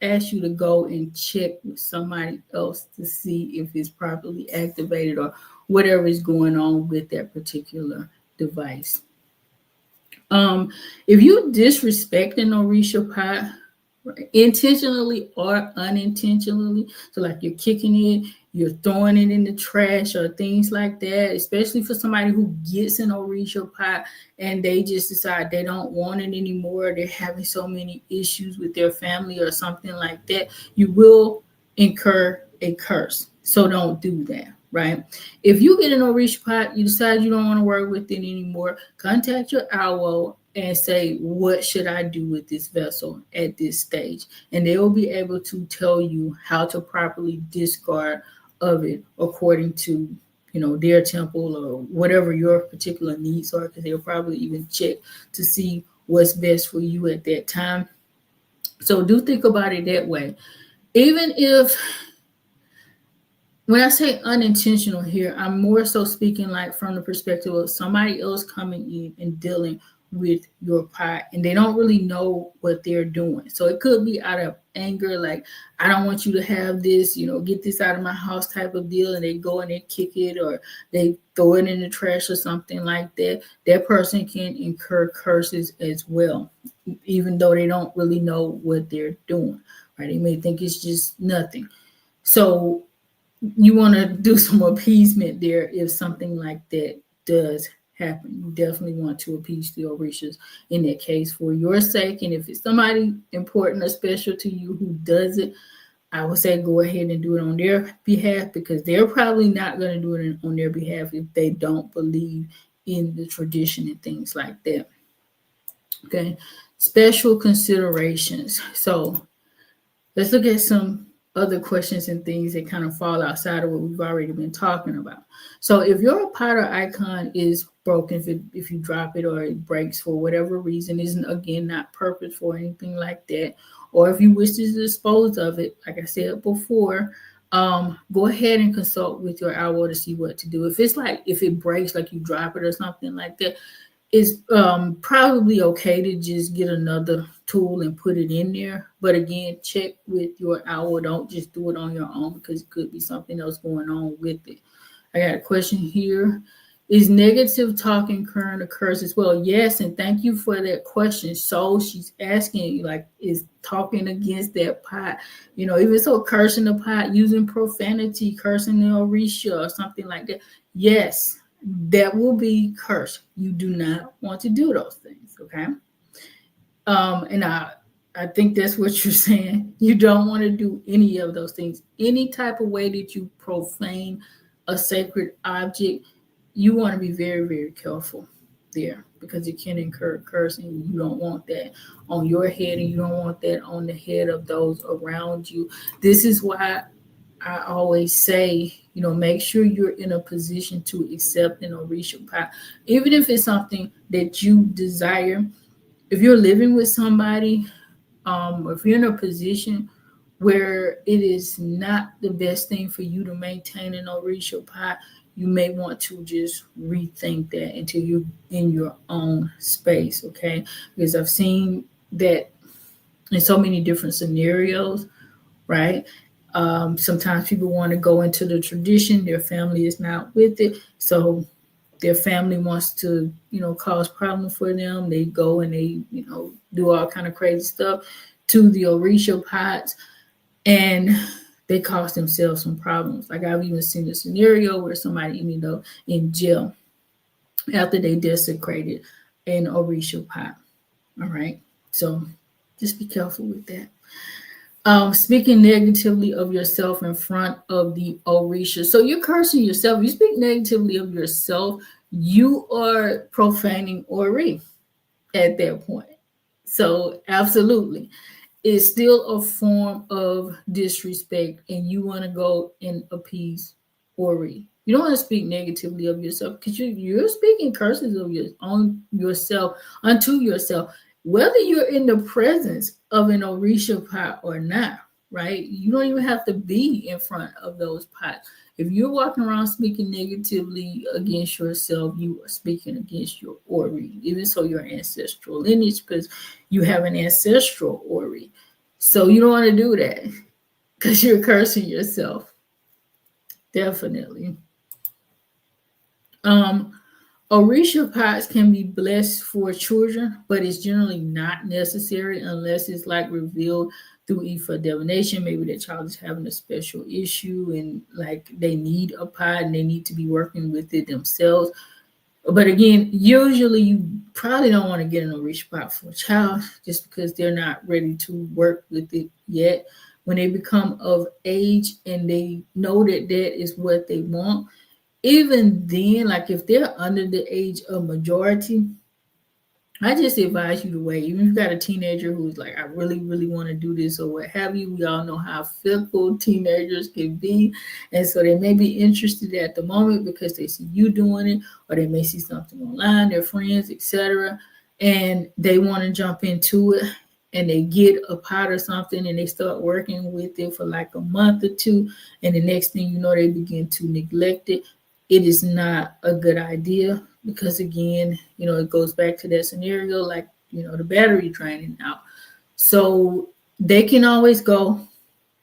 ask you to go and check with somebody else to see if it's properly activated or whatever is going on with that particular device. If you disrespect an Orisha pot, intentionally or unintentionally, so like you're kicking it, you're throwing it in the trash or things like that, especially for somebody who gets an Orisha pot and they just decide they don't want it anymore, they're having so many issues with their family or something like that, you will incur a curse. So don't do that, right? If you get an Orisha pot, you decide you don't want to work with it anymore, contact your owl and say, what should I do with this vessel at this stage? And they will be able to tell you how to properly discard of it according to, their temple or whatever your particular needs are, because they'll probably even check to see what's best for you at that time. So do think about it that way. Even if, when I say unintentional here, I'm more so speaking like from the perspective of somebody else coming in and dealing with your pot and they don't really know what they're doing. So it could be out of anger, like, I don't want you to have this, get this out of my house type of deal, and they go and they kick it or they throw it in the trash or something like that. That person can incur curses as well, even though they don't really know what they're doing, right? They may think it's just nothing. So you want to do some appeasement there if something like that does happen. You definitely want to appease the Orishas in that case for your sake. And if it's somebody important or special to you who does it, I would say go ahead and do it on their behalf, because they're probably not going to do it on their behalf if they don't believe in the tradition and things like that. Okay. Special considerations. So let's look at some other questions and things that kind of fall outside of what we've already been talking about. So if your pot or icon is broken, if you drop it or it breaks for whatever reason, isn't again not purpose or anything like that, or if you wish to dispose of it, like I said before, go ahead and consult with your owl to see what to do. If it breaks, like you drop it or something like that, it's probably okay to just get another tool and put it in there. But again, check with your owl. Don't just do it on your own, because it could be something else going on with it. I got a question here. Is negative talking current occurs as well? Yes, and thank you for that question. So she's asking, like, is talking against that pot, even so, cursing the pot, using profanity, cursing the Orisha or something like that. Yes, that will be cursed. You do not want to do those things, okay? And I think that's what you're saying. You don't want to do any of those things. Any type of way that you profane a sacred object, you want to be very, very careful there, because it can incur cursing. You don't want that on your head, and you don't want that on the head of those around you. This is why I always say, make sure you're in a position to accept an Orisha pot, even if it's something that you desire. If you're living with somebody, or if you're in a position where it is not the best thing for you to maintain an Orisha pot, you may want to just rethink that until you're in your own space, okay? Because I've seen that in so many different scenarios, right? Sometimes people want to go into the tradition, their family is not with it, so their family wants to, cause problems for them. They go and they, do all kind of crazy stuff to the Orisha pots, and they cause themselves some problems. Like, I've even seen a scenario where somebody ended up in jail after they desecrated an Orisha pot. All right, so just be careful with that. Speaking negatively of yourself in front of the Orisha. So you're cursing yourself. You speak negatively of yourself, you are profaning Ori at that point. So absolutely. is still a form of disrespect, and you want to go and appease Ori. You don't want to speak negatively of yourself because you're speaking curses of on yourself unto yourself, whether you're in the presence of an Orisha pot or not, right? You don't even have to be in front of those pots. If you're walking around speaking negatively against yourself, you are speaking against your Ori, even so your ancestral lineage, because you have an ancestral Ori. So you don't want to do that because you're cursing yourself. Definitely. Orisha pots can be blessed for children, but it's generally not necessary unless it's like revealed through Ifa divination. Maybe that child is having a special issue and like they need a pot and they need to be working with it themselves. But again, usually you probably don't want to get an Orisha pot for a child just because they're not ready to work with it yet. When they become of age and they know that that is what they want, even then, like if they're under the age of majority, I just advise you to wait. Even if you got a teenager who's like, I really, really want to do this or what have you, we all know how fickle teenagers can be. And so they may be interested at the moment because they see you doing it, or they may see something online, their friends, etc. And they want to jump into it and they get a pot or something and they start working with it for like a month or two. And the next thing you know, they begin to neglect it. It is not a good idea because again, it goes back to that scenario, like, the battery draining out. So they can always go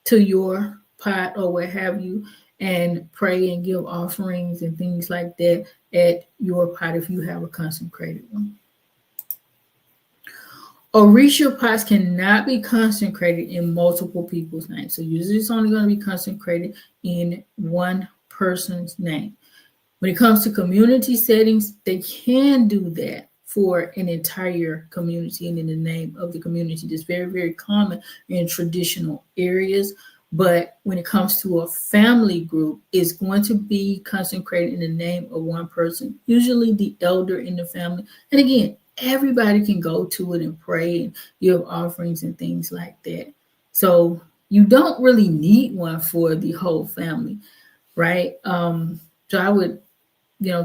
to your pot or what have you and pray and give offerings and things like that at your pot if you have a consecrated one. Orisha pots cannot be consecrated in multiple people's names. So usually it's only going to be consecrated in one person's name. When it comes to community settings, they can do that for an entire community and in the name of the community. That's very, very common in traditional areas. But when it comes to a family group, it's going to be consecrated in the name of one person, usually the elder in the family. And again, everybody can go to it and pray and give offerings and things like that. So you don't really need one for the whole family, right? So I would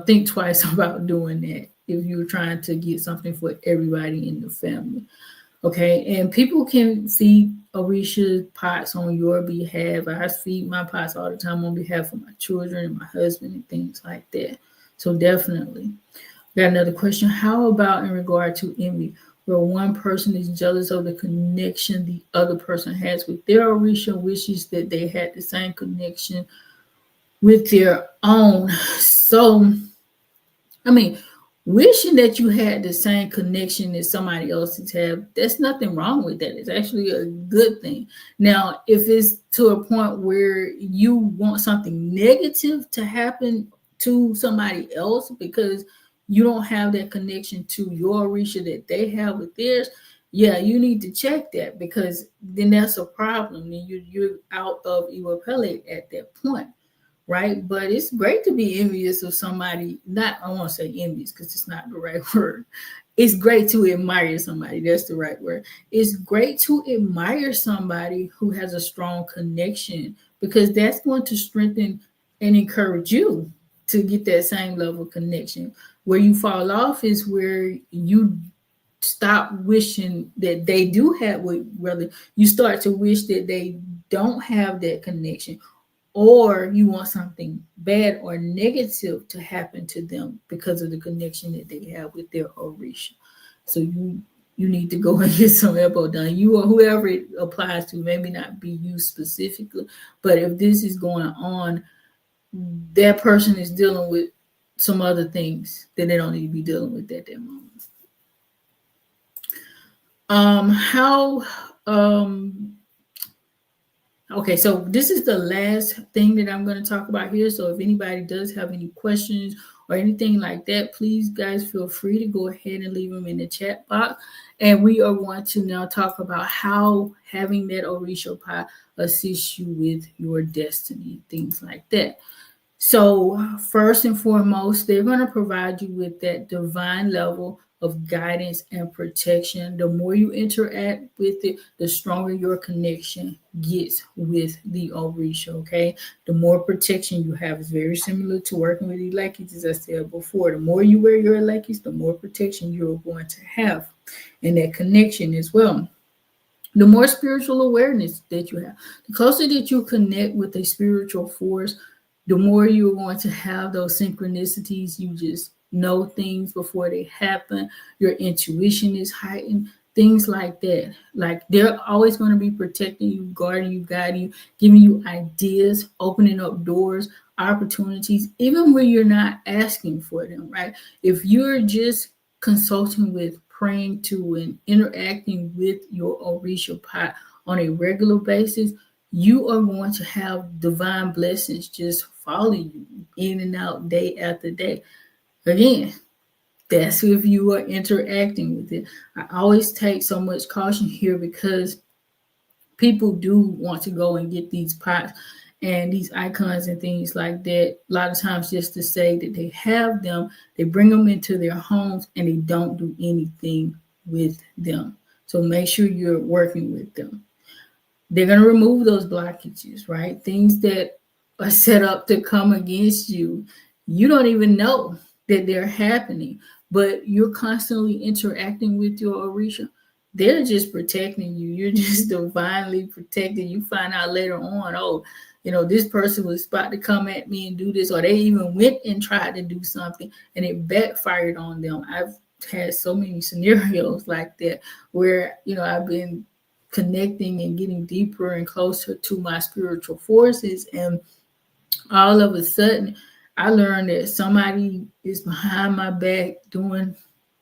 think twice about doing that if you're trying to get something for everybody in the family. Okay, and people can feed Orisha pots on your behalf. I feed my pots all the time on behalf of my children and my husband and things like that. So definitely. Got another question. How about in regard to envy, where one person is jealous of the connection the other person has with their Orisha, wishes that they had the same connection with their own? So, wishing that you had the same connection that somebody else's have, there's nothing wrong with that. It's actually a good thing. Now, if it's to a point where you want something negative to happen to somebody else because you don't have that connection to your Orisha that they have with theirs, yeah, you need to check that because then that's a problem. And you're out of Iwapele at that point. Right? But it's great to be envious of somebody. I won't say envious because it's not the right word. It's great to admire somebody. That's the right word. It's great to admire somebody who has a strong connection because that's going to strengthen and encourage you to get that same level of connection. Where you fall off is where you stop wishing that they do have, whether you start to wish that they don't have that connection, or you want something bad or negative to happen to them because of the connection that they have with their Orisha. So you need to go and get some elbow done. You or whoever it applies to, maybe not be you specifically, but if this is going on, that person is dealing with some other things that they don't need to be dealing with at that moment. Okay, so this is the last thing that I'm going to talk about here. So if anybody does have any questions or anything like that, please, guys, feel free to go ahead and leave them in the chat box. And we are going to now talk about how having that Orisha pot assists you with your destiny, things like that. So first and foremost, they're going to provide you with that divine level of guidance and protection. The more you interact with it, the stronger your connection gets with the Orisha, okay? The more protection you have is very similar to working with Ilekes, as I said before. The more you wear your Ilekes, the more protection you're going to have and that connection as well. The more spiritual awareness that you have, the closer that you connect with a spiritual force, the more you're going to have those synchronicities. You just know things before they happen. Your intuition is heightened, things like that. Like they're always going to be protecting you, guarding you, guiding you, giving you ideas, opening up doors, opportunities, even when you're not asking for them, right? If you're just consulting with, praying to, and interacting with your Orisha pot on a regular basis, you are going to have divine blessings just follow you in and out day after day. Again, that's if you are interacting with it. I always take so much caution here because people do want to go and get these pots and these icons and things like that. A lot of times just to say that they have them, they bring them into their homes and they don't do anything with them. So make sure you're working with them. They're going to remove those blockages, right? Things that are set up to come against you. You don't even know that they're happening, but you're constantly interacting with your Orisha. They're just protecting you. You're just divinely protected. You find out later on, oh, this person was about to come at me and do this, or they even went and tried to do something and it backfired on them. I've had so many scenarios like that where, I've been connecting and getting deeper and closer to my spiritual forces, and all of a sudden I learned that somebody is behind my back doing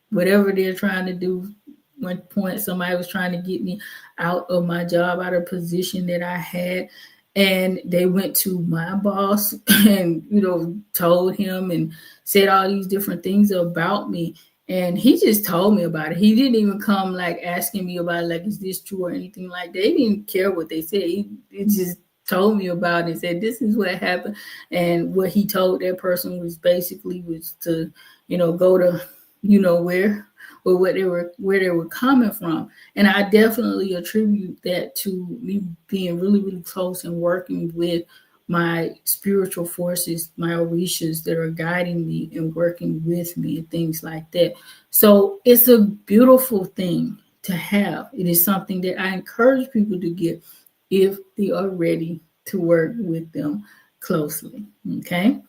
whatever they're trying to do. One point somebody was trying to get me out of my job, out of position that I had, and they went to my boss and told him and said all these different things about me. And he just told me about it. He didn't even come like asking me about it, like, is this true or anything like that. He didn't care what they said. He just told me about it, said this is what happened. And what he told that person was basically was to, go to, where or where they were coming from. And I definitely attribute that to me being really, really close and working with my spiritual forces, my Orishas that are guiding me and working with me and things like that. So it's a beautiful thing to have. It is something that I encourage people to get if they are ready to work with them closely. Okay.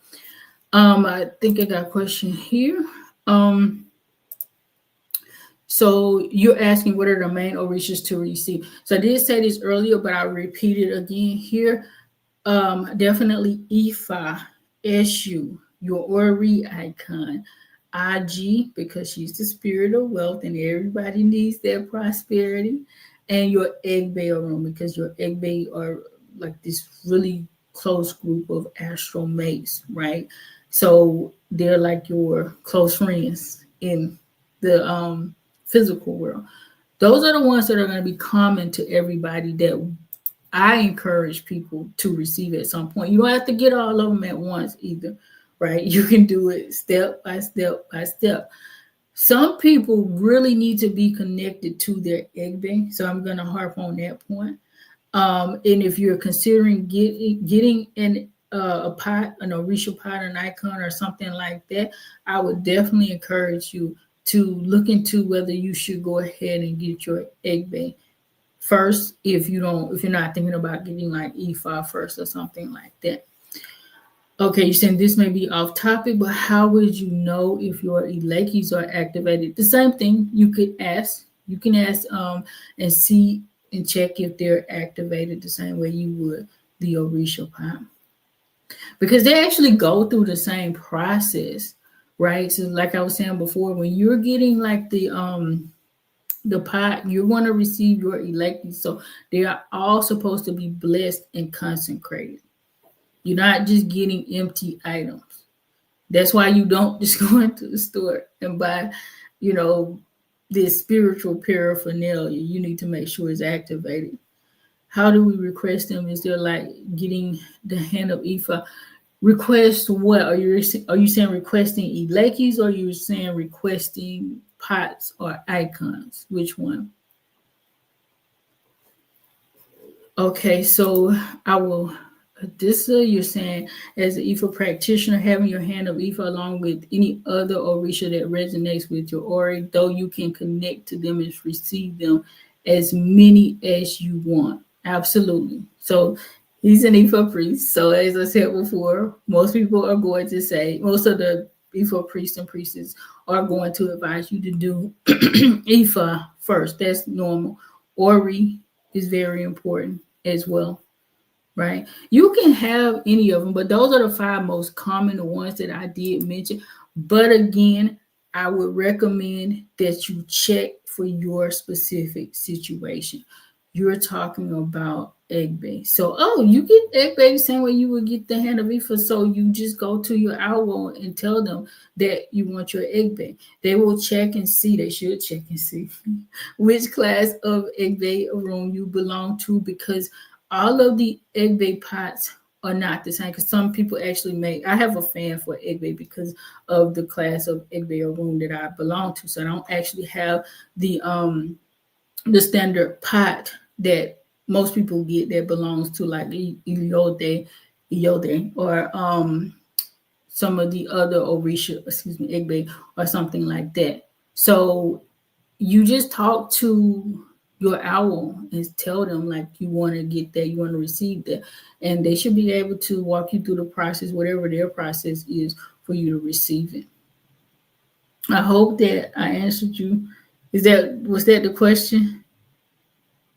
I think I got a question here. So you're asking what are the main Orishas to receive. So I did say this earlier, but I'll repeat it again here. Definitely Ifa, Eshu, your Ori icon, Ig, because she's the spirit of wealth and everybody needs their prosperity, and your Egbe room, because your Egbe are like this really close group of astral mates, right? So they're like your close friends in the physical world. Those are the ones that are going to be common to everybody that I encourage people to receive at some point. You don't have to get all of them at once either, right? You can do it step by step by step. Some people really need to be connected to their Egbe, so I'm going to harp on that point. And if you're considering getting a pot, an Orisha pot, an icon, or something like that, I would definitely encourage you to look into whether you should go ahead and get your Egbe first, if you're not thinking about getting like E5 first or something like that. Okay, you're saying this may be off topic, but how would you know if your Ilekes are activated? The same thing you can ask and see and check if they're activated the same way you would the Orisha pot, because they actually go through the same process, right? So like I was saying before, when you're getting like the pot, you're going to receive your Ilekes. So they are all supposed to be blessed and consecrated. You're not just getting empty items. That's why you don't just go into the store and buy, this spiritual paraphernalia. You need to make sure it's activated. How do we request them? Is there like getting the hand of Ifa? Request what? Are you saying requesting Ilekes, or are you saying requesting pots or icons? Which one? Okay, so I will. This you're saying, as an Ifa practitioner, having your hand of Ifa along with any other Orisha that resonates with your Ori, though you can connect to them and receive them as many as you want. Absolutely. So he's an Ifa priest. So as I said before, most people are going to say, most of the Ifa priests and priestesses are going to advise you to do Ifa first. That's normal. Ori is very important as well, right? You can have any of them, but those are the 5 most common, the ones that I did mention. But again, I would recommend that you check for your specific situation. You're talking about egg bake. So, you get egg bake the same way you would get the hand of Ifa. So you just go to your owl and tell them that you want your egg bake. They will check and see. They should check and see which class of egg bake room you belong to, because all of the egg bake pots are not the same, because some people actually make. I have a fan for egg bake because of the class of egg bake room that I belong to. So I don't actually have the standard pot that most people get that belongs to like Iyode, or some of the other Orisha, egg bake or something like that. So you just talk to your owl and tell them like you want to get that, you want to receive that, and they should be able to walk you through the process, whatever their process is, for you to receive it. I hope that I answered you. Was that the question?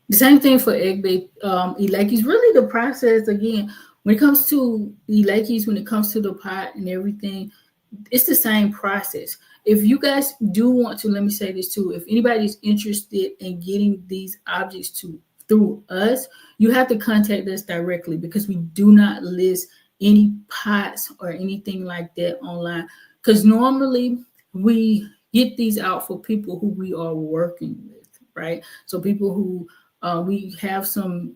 The same thing for egg baked Ilekes. Really, the process again when it comes to Ilekes, when it comes to the pot and everything, it's the same process. If you guys do want to, let me say this too. If anybody's interested in getting these objects through us, you have to contact us directly, because we do not list any pots or anything like that online. Because normally we get these out for people who we are working with, right? So people who we have some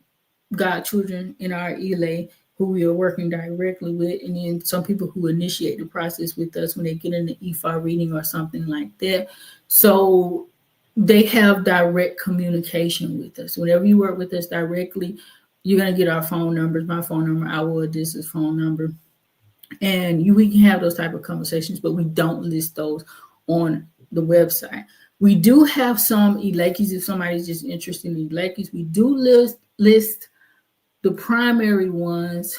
godchildren in our Ile who we are working directly with, and then some people who initiate the process with us when they get in the Ifa reading or something like that. So they have direct communication with us. Whenever you work with us directly, you're going to get our phone numbers, my phone number, our Odysseus phone number, and we can have those type of conversations, but we don't list those on the website. We do have some Ilekes. If somebody's just interested in Ilekes, we do list the primary ones.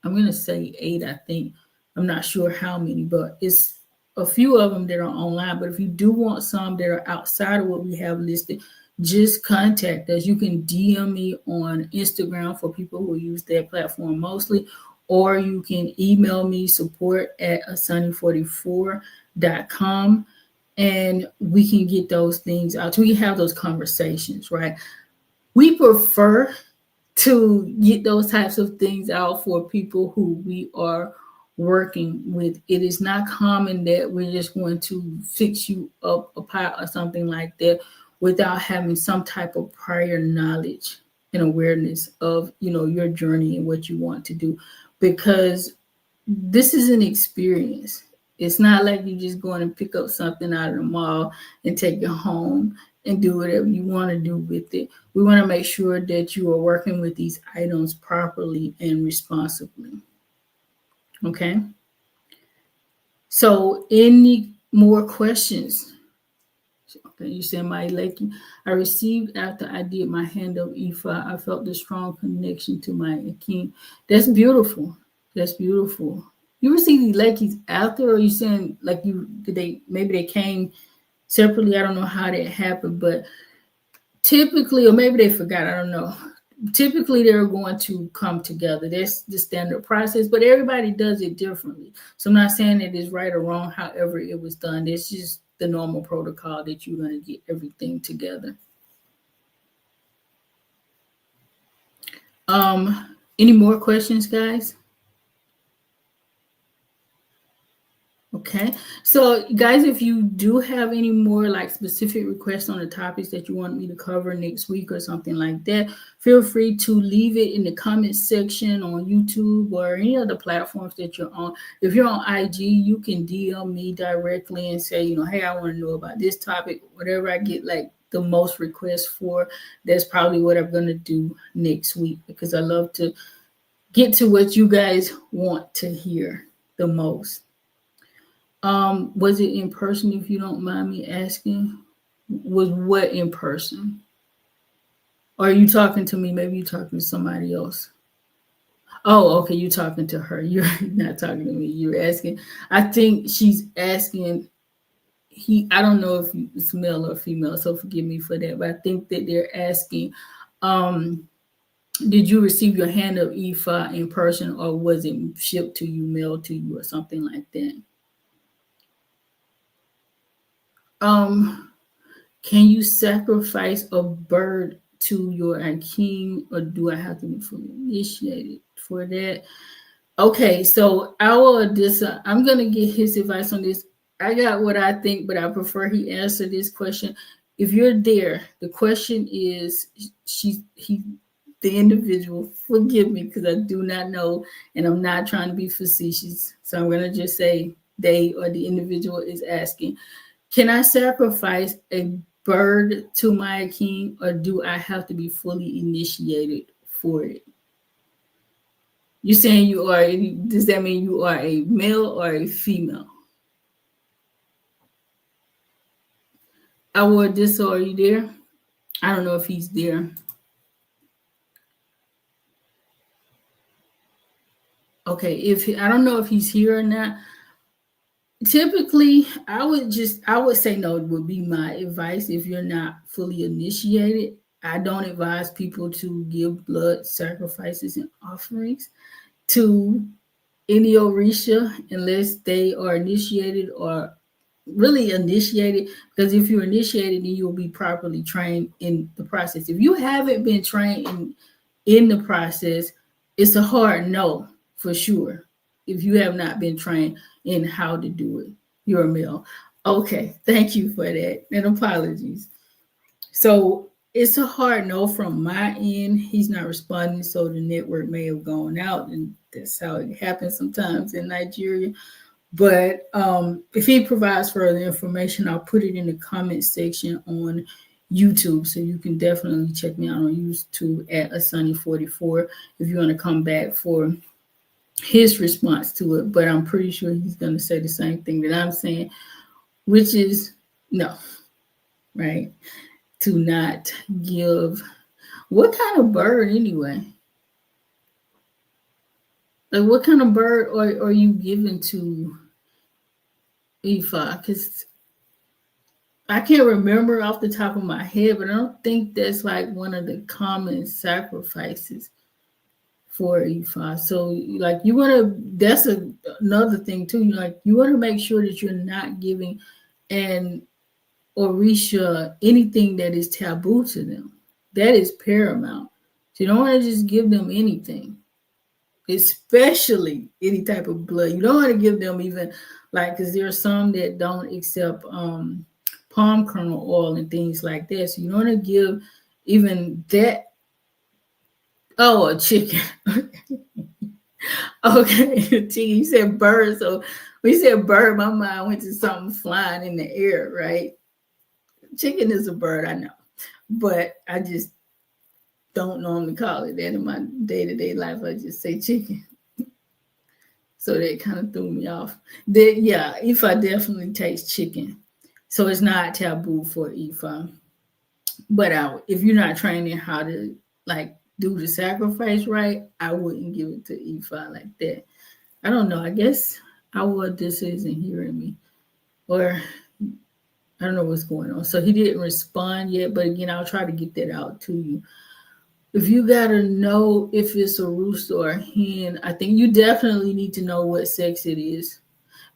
I'm going to say 8, I think. I'm not sure how many, but it's a few of them that are online. But if you do want some that are outside of what we have listed, just contact us. You can DM me on Instagram for people who use that platform mostly, or you can email me support@asanee44.com, and we can get those things out. We can have those conversations, right? We prefer to get those types of things out for people who we are working with. It is not common that we're just going to fix you up a pot or something like that without having some type of prior knowledge and awareness of, your journey and what you want to do, because this is an experience. It's not like you just going to pick up something out of the mall and take it home and do whatever you want to do with it. We want to make sure that you are working with these items properly and responsibly. Okay. So any more questions? Okay, you said my Ilekes I received after I did my hand of Ifa. I felt the strong connection to my Akin. That's beautiful. That's beautiful. You received Ilekes after, or you saying like maybe they came separately? I don't know how that happened, but typically, or maybe they forgot, I don't know. Typically, they're going to come together. That's the standard process, but everybody does it differently. So I'm not saying it is right or wrong, however it was done. It's just the normal protocol that you're going to get everything together. Any more questions, guys? Okay, So, guys, if you do have any more like specific requests on the topics that you want me to cover next week or something like that, feel free to leave it in the comments section on YouTube or any other platforms that you're on. If you're on IG, you can DM me directly and say, hey, I want to know about this topic. Whatever I get like the most requests for, that's probably what I'm going to do next week, because I love to get to what you guys want to hear the most. Was it in person, if you don't mind me asking? Was what in person? Or are you talking to me? Maybe you're talking to somebody else. Oh, okay, you're talking to her. You're not talking to me. You're asking. I think she's asking. I don't know if it's male or female, so forgive me for that. But I think that they're asking, did you receive your hand of Ifa in person, or was it shipped to you, mailed to you, or something like that? Can you sacrifice a bird to your king, or do I have to be fully initiated for that? Okay, so I'm gonna get his advice on this. I got what I think, but I prefer he answer this question. If you're there, the question is the individual. Forgive me because I do not know, and I'm not trying to be facetious. So I'm gonna just say they, or the individual, is asking, can I sacrifice a bird to my king, or do I have to be fully initiated for it? You're saying you are, does that mean you are a male or a female? Are you there? I don't know if he's there. Okay, I don't know if he's here or not. Typically, I would say no, would be my advice. If you're not fully initiated, I don't advise people to give blood sacrifices and offerings to any Orisha unless they are initiated, or really initiated, because if you're initiated, then you'll be properly trained in the process. If you haven't been trained in the process, it's a hard no for sure. If you have not been trained in how to do it, you're a male. Okay, thank you for that, and apologies. So it's a hard no from my end. He's not responding, so the network may have gone out, and that's how it happens sometimes in Nigeria. But if he provides further information, I'll put it in the comment section on YouTube. So you can definitely check me out on YouTube at Asanee44 if you want to come back for his response to it. But I'm pretty sure he's going to say the same thing that I'm saying, which is no, right? To not give. What kind of bird anyway? Like, what kind of bird are you giving to Ifa? Because I can't remember off the top of my head, but I don't think that's like one of the common sacrifices for Ifa. So, like, you want to, that's another thing too. You want to make sure that you're not giving an Orisha anything that is taboo to them. That is paramount. So you don't want to just give them anything, especially any type of blood. You don't want to give them even because there are some that don't accept palm kernel oil and things like that. So you don't want to give even that. Oh, a chicken. Okay, chicken. You said bird. So when you said bird, my mind went to something flying in the air, right? Chicken is a bird, I know. But I just don't normally call it that in my day-to-day life. I just say chicken. So that kind of threw me off. Ifa definitely takes chicken. So it's not taboo for Ifa. But if you're not trained in how to do the sacrifice right, I wouldn't give it to Ifa like that. I don't know. I guess this isn't hearing me. Or I don't know what's going on. So he didn't respond yet. But again, I'll try to get that out to you. If you got to know if it's a rooster or a hen, I think you definitely need to know what sex it is.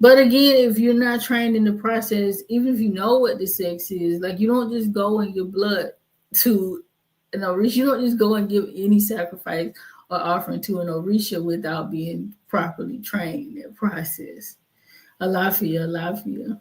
But again, if you're not trained in the process, even if you know what the sex is, you don't just go and give blood to an Orisha. You don't just go and give any sacrifice or offering to an Orisha without being properly trained in that process. Alafia, Alafia.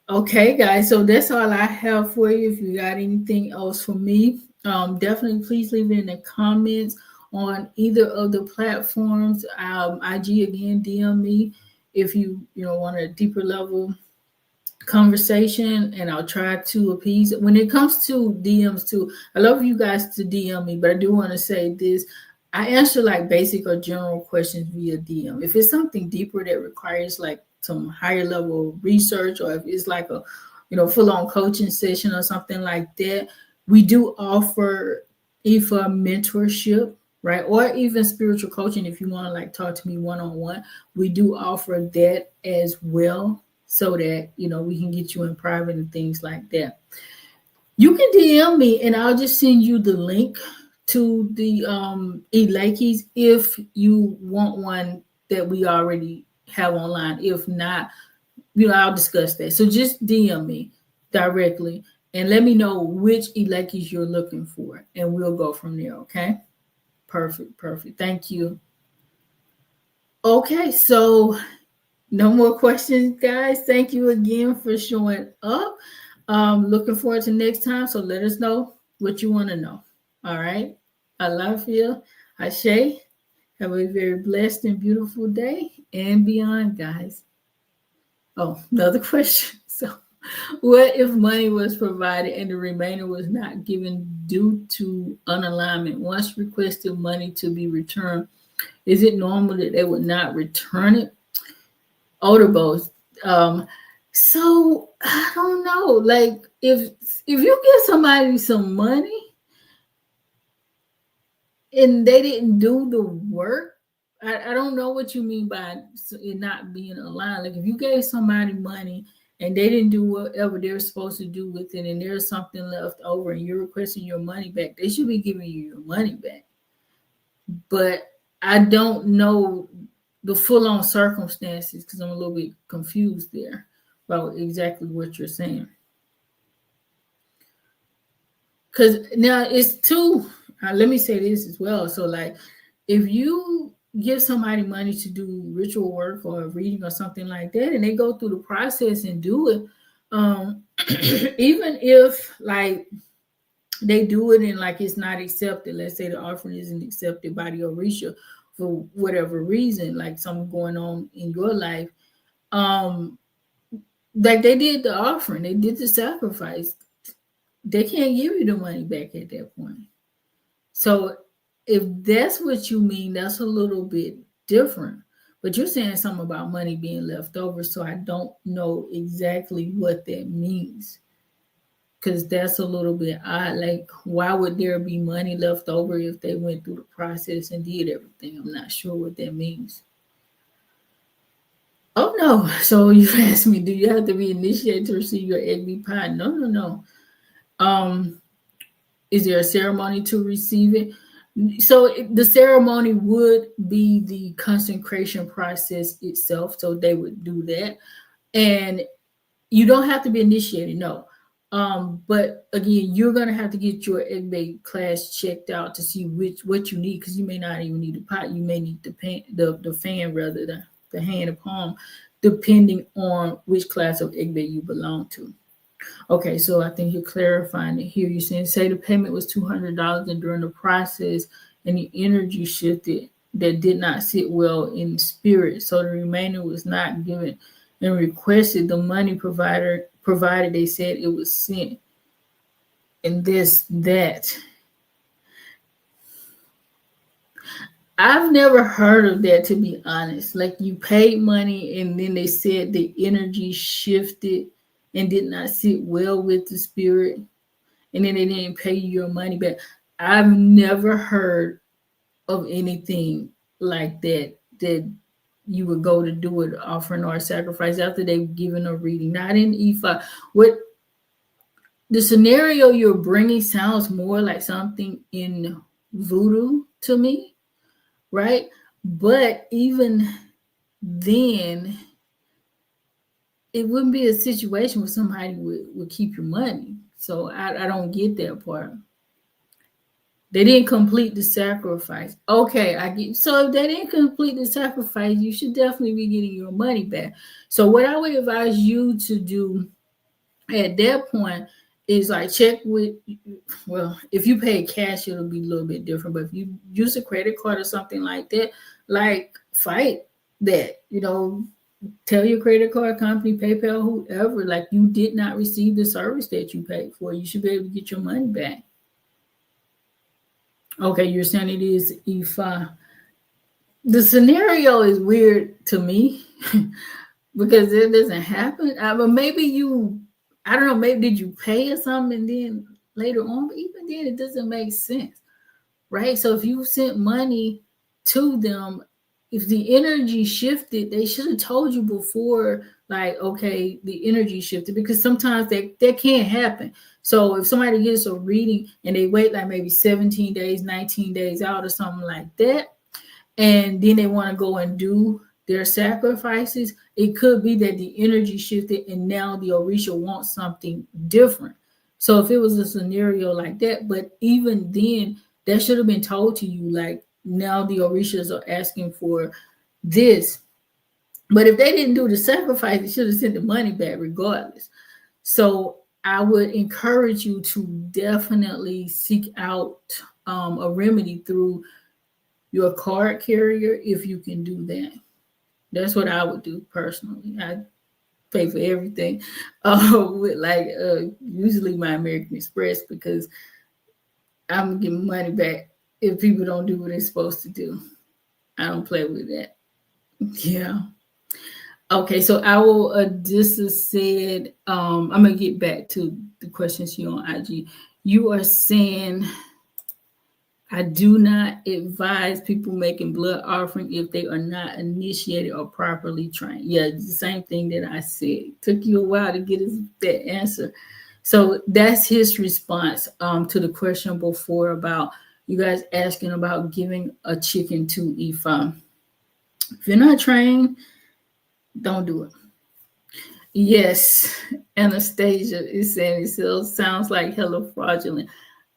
Okay, guys, so that's all I have for you. If you got anything else for me, definitely please leave it in the comments on either of the platforms. IG again, DM me if you want a deeper level conversation, and I'll try to appease. When it comes to DMs too, I love you guys to DM me, but I do want to say this. I answer like basic or general questions via DM. If it's something deeper that requires like some higher level research, or if it's like a full on coaching session or something like that, we do offer either mentorship, right, or even spiritual coaching. If you want to like talk to me one on one, we do offer that as well, so that we can get you in private and things like that. You can DM me and I'll just send you the link to the Ilekes if you want one that we already have online. If not, I'll discuss that. So just DM me directly and let me know which Ilekes you're looking for, and we'll go from there. Okay. Perfect. Thank you. Okay, so no more questions, guys. Thank you again for showing up. Looking forward to next time. So let us know what you want to know. All right. I love you. Ashe. Have a very blessed and beautiful day and beyond, guys. Oh, another question. So, what if money was provided and the remainder was not given due to unalignment? Once requested money to be returned, is it normal that they would not return it? Odabos. So I don't know. Like if you give somebody some money and they didn't do the work, I don't know what you mean by it not being aligned. Like if you gave somebody money and they didn't do whatever they're supposed to do with it, and there's something left over and you're requesting your money back, they should be giving you your money back. But I don't know the full-on circumstances because I'm a little bit confused there about exactly what you're saying. Because now it's two. Let me say this as well. So, like, if you give somebody money to do ritual work or reading or something like that, and they go through the process and do it, even if like they do it and like it's not accepted, let's say the offering isn't accepted by the Orisha for whatever reason, like something going on in your life, like they did the offering, they did the sacrifice, they can't give you the money back at that point. So if that's what you mean, that's a little bit different. But you're saying something about money being left over, so I don't know exactly what that means. Because that's a little bit odd. Like, why would there be money left over if they went through the process and did everything? I'm not sure what that means. Oh no. So you asked me, do you have to be initiated to receive your egg pie? No. Is there a ceremony to receive it? So the ceremony would be the consecration process itself. So they would do that. And you don't have to be initiated, no. But again, you're gonna have to get your egg class checked out to see what you need, because you may not even need a pot. You may need the fan rather than the hand of palm, depending on which class of egg you belong to. Okay, so I think you're clarifying it here. You're saying, say the payment was $200 and during the process and the energy shifted that did not sit well in spirit, so the remainder was not given and requested the money provided. They said it was sent, and that. I've never heard of that, to be honest. Like you paid money and then they said the energy shifted and did not sit well with the spirit, and then they didn't pay you your money back. I've never heard of anything like that you would go to do an offering or a sacrifice after they've given a reading. Not in Ifa. What the scenario you're bringing sounds more like something in voodoo to me, right? But even then, it wouldn't be a situation where somebody would keep your money. So I don't get that part. They didn't complete the sacrifice. Okay, I get. So if they didn't complete the sacrifice, you should definitely be getting your money back. So what I would advise you to do at that point is like check with, well, if you pay cash it'll be a little bit different, but if you use a credit card or something like that, like fight that, tell your credit card company, PayPal, whoever, like you did not receive the service that you paid for. You should be able to get your money back. Okay, you're saying it is E5. The scenario is weird to me because it doesn't happen. But maybe I don't know, maybe did you pay or something and then later on, but even then it doesn't make sense, right? So if you sent money to them, if the energy shifted, they should have told you before, like, okay, the energy shifted, because sometimes that can't happen. So if somebody gets a reading and they wait like maybe 17 days, 19 days out or something like that, and then they want to go and do their sacrifices, it could be that the energy shifted and now the Orisha wants something different. So if it was a scenario like that, but even then, that should have been told to you, like, now the Orishas are asking for this. But if they didn't do the sacrifice, they should have sent the money back regardless. So I would encourage you to definitely seek out a remedy through your card carrier if you can do that. That's what I would do personally. I pay for everything with usually my American Express, because I'm getting money back if people don't do what they're supposed to do. I don't play with that. Yeah. Okay, so Odessa said, I'm gonna get back to the questions here on IG. You are saying, I do not advise people making blood offering if they are not initiated or properly trained. Yeah, it's the same thing that I said. It took you a while to get that answer. So that's his response to the question before about you guys asking about giving a chicken to Ifa. If you're not trained, don't do it. Yes, Anastasia is saying it sounds like hella fraudulent.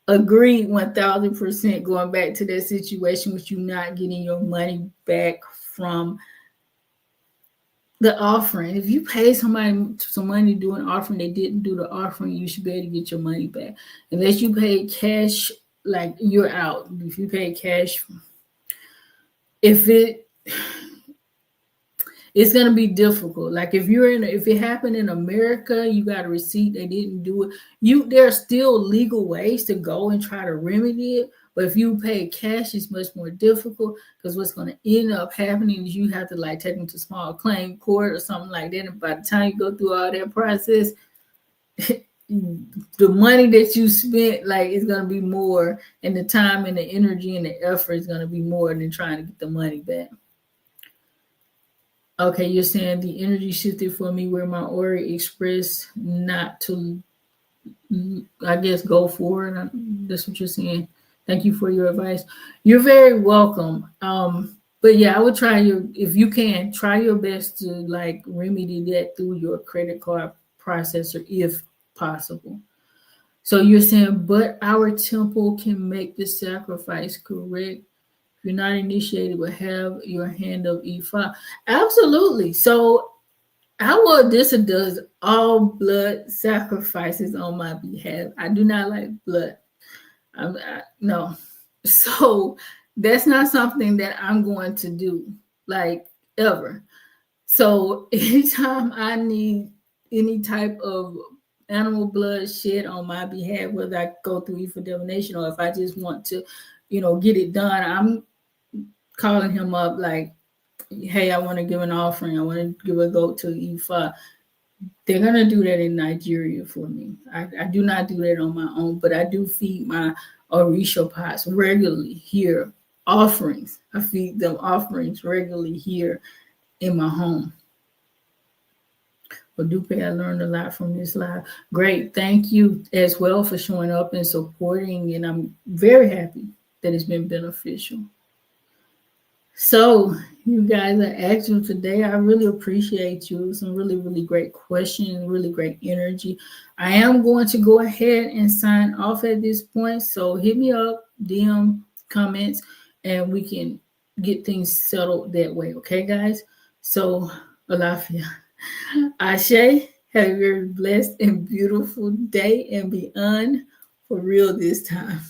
Agreed 1000%, going back to that situation with you not getting your money back from the offering. If you pay somebody some money to do an offering, they didn't do the offering, you should be able to get your money back. Unless you pay cash, like, you're out. If you pay cash, it's going to be difficult. Like if it happened in America, you got a receipt, they didn't do it. There are still legal ways to go and try to remedy it. But if you pay cash, it's much more difficult, because what's going to end up happening is you have to take them to small claim court or something like that. And by the time you go through all that process, the money that you spent, is going to be more, and the time and the energy and the effort is going to be more than trying to get the money back. Okay, you're saying the energy shifted for me where my Ori expressed not to, I guess, go for it. That's what you're saying. Thank you for your advice. You're very welcome. But yeah, I would if you can, try your best to remedy that through your credit card processor if possible. So you're saying, but our temple can make the sacrifice, correct? If you're not initiated, but have your hand of E5. Absolutely. So our Odessa does all blood sacrifices on my behalf. I do not like blood. No. So that's not something that I'm going to do, ever. So anytime I need any type of animal blood shed on my behalf, whether I go through for divination or if I just want to, get it done, I'm calling him up hey, I want to give an offering. I want to give a goat to Ifa. They're going to do that in Nigeria for me. I do not do that on my own, but I do feed my Orisha pots regularly here. Offerings. I feed them offerings regularly here in my home. But Dupe, I learned a lot from this live. Great. Thank you as well for showing up and supporting. And I'm very happy that it's been beneficial. So You guys are active today. I really appreciate you. Some really, really great questions, really great energy. I am going to go ahead and sign off at this point. So hit me up, DM, comments, and we can get things settled that way. Okay, guys? So, Alafia. Ashe, have a very blessed and beautiful day and beyond for real this time.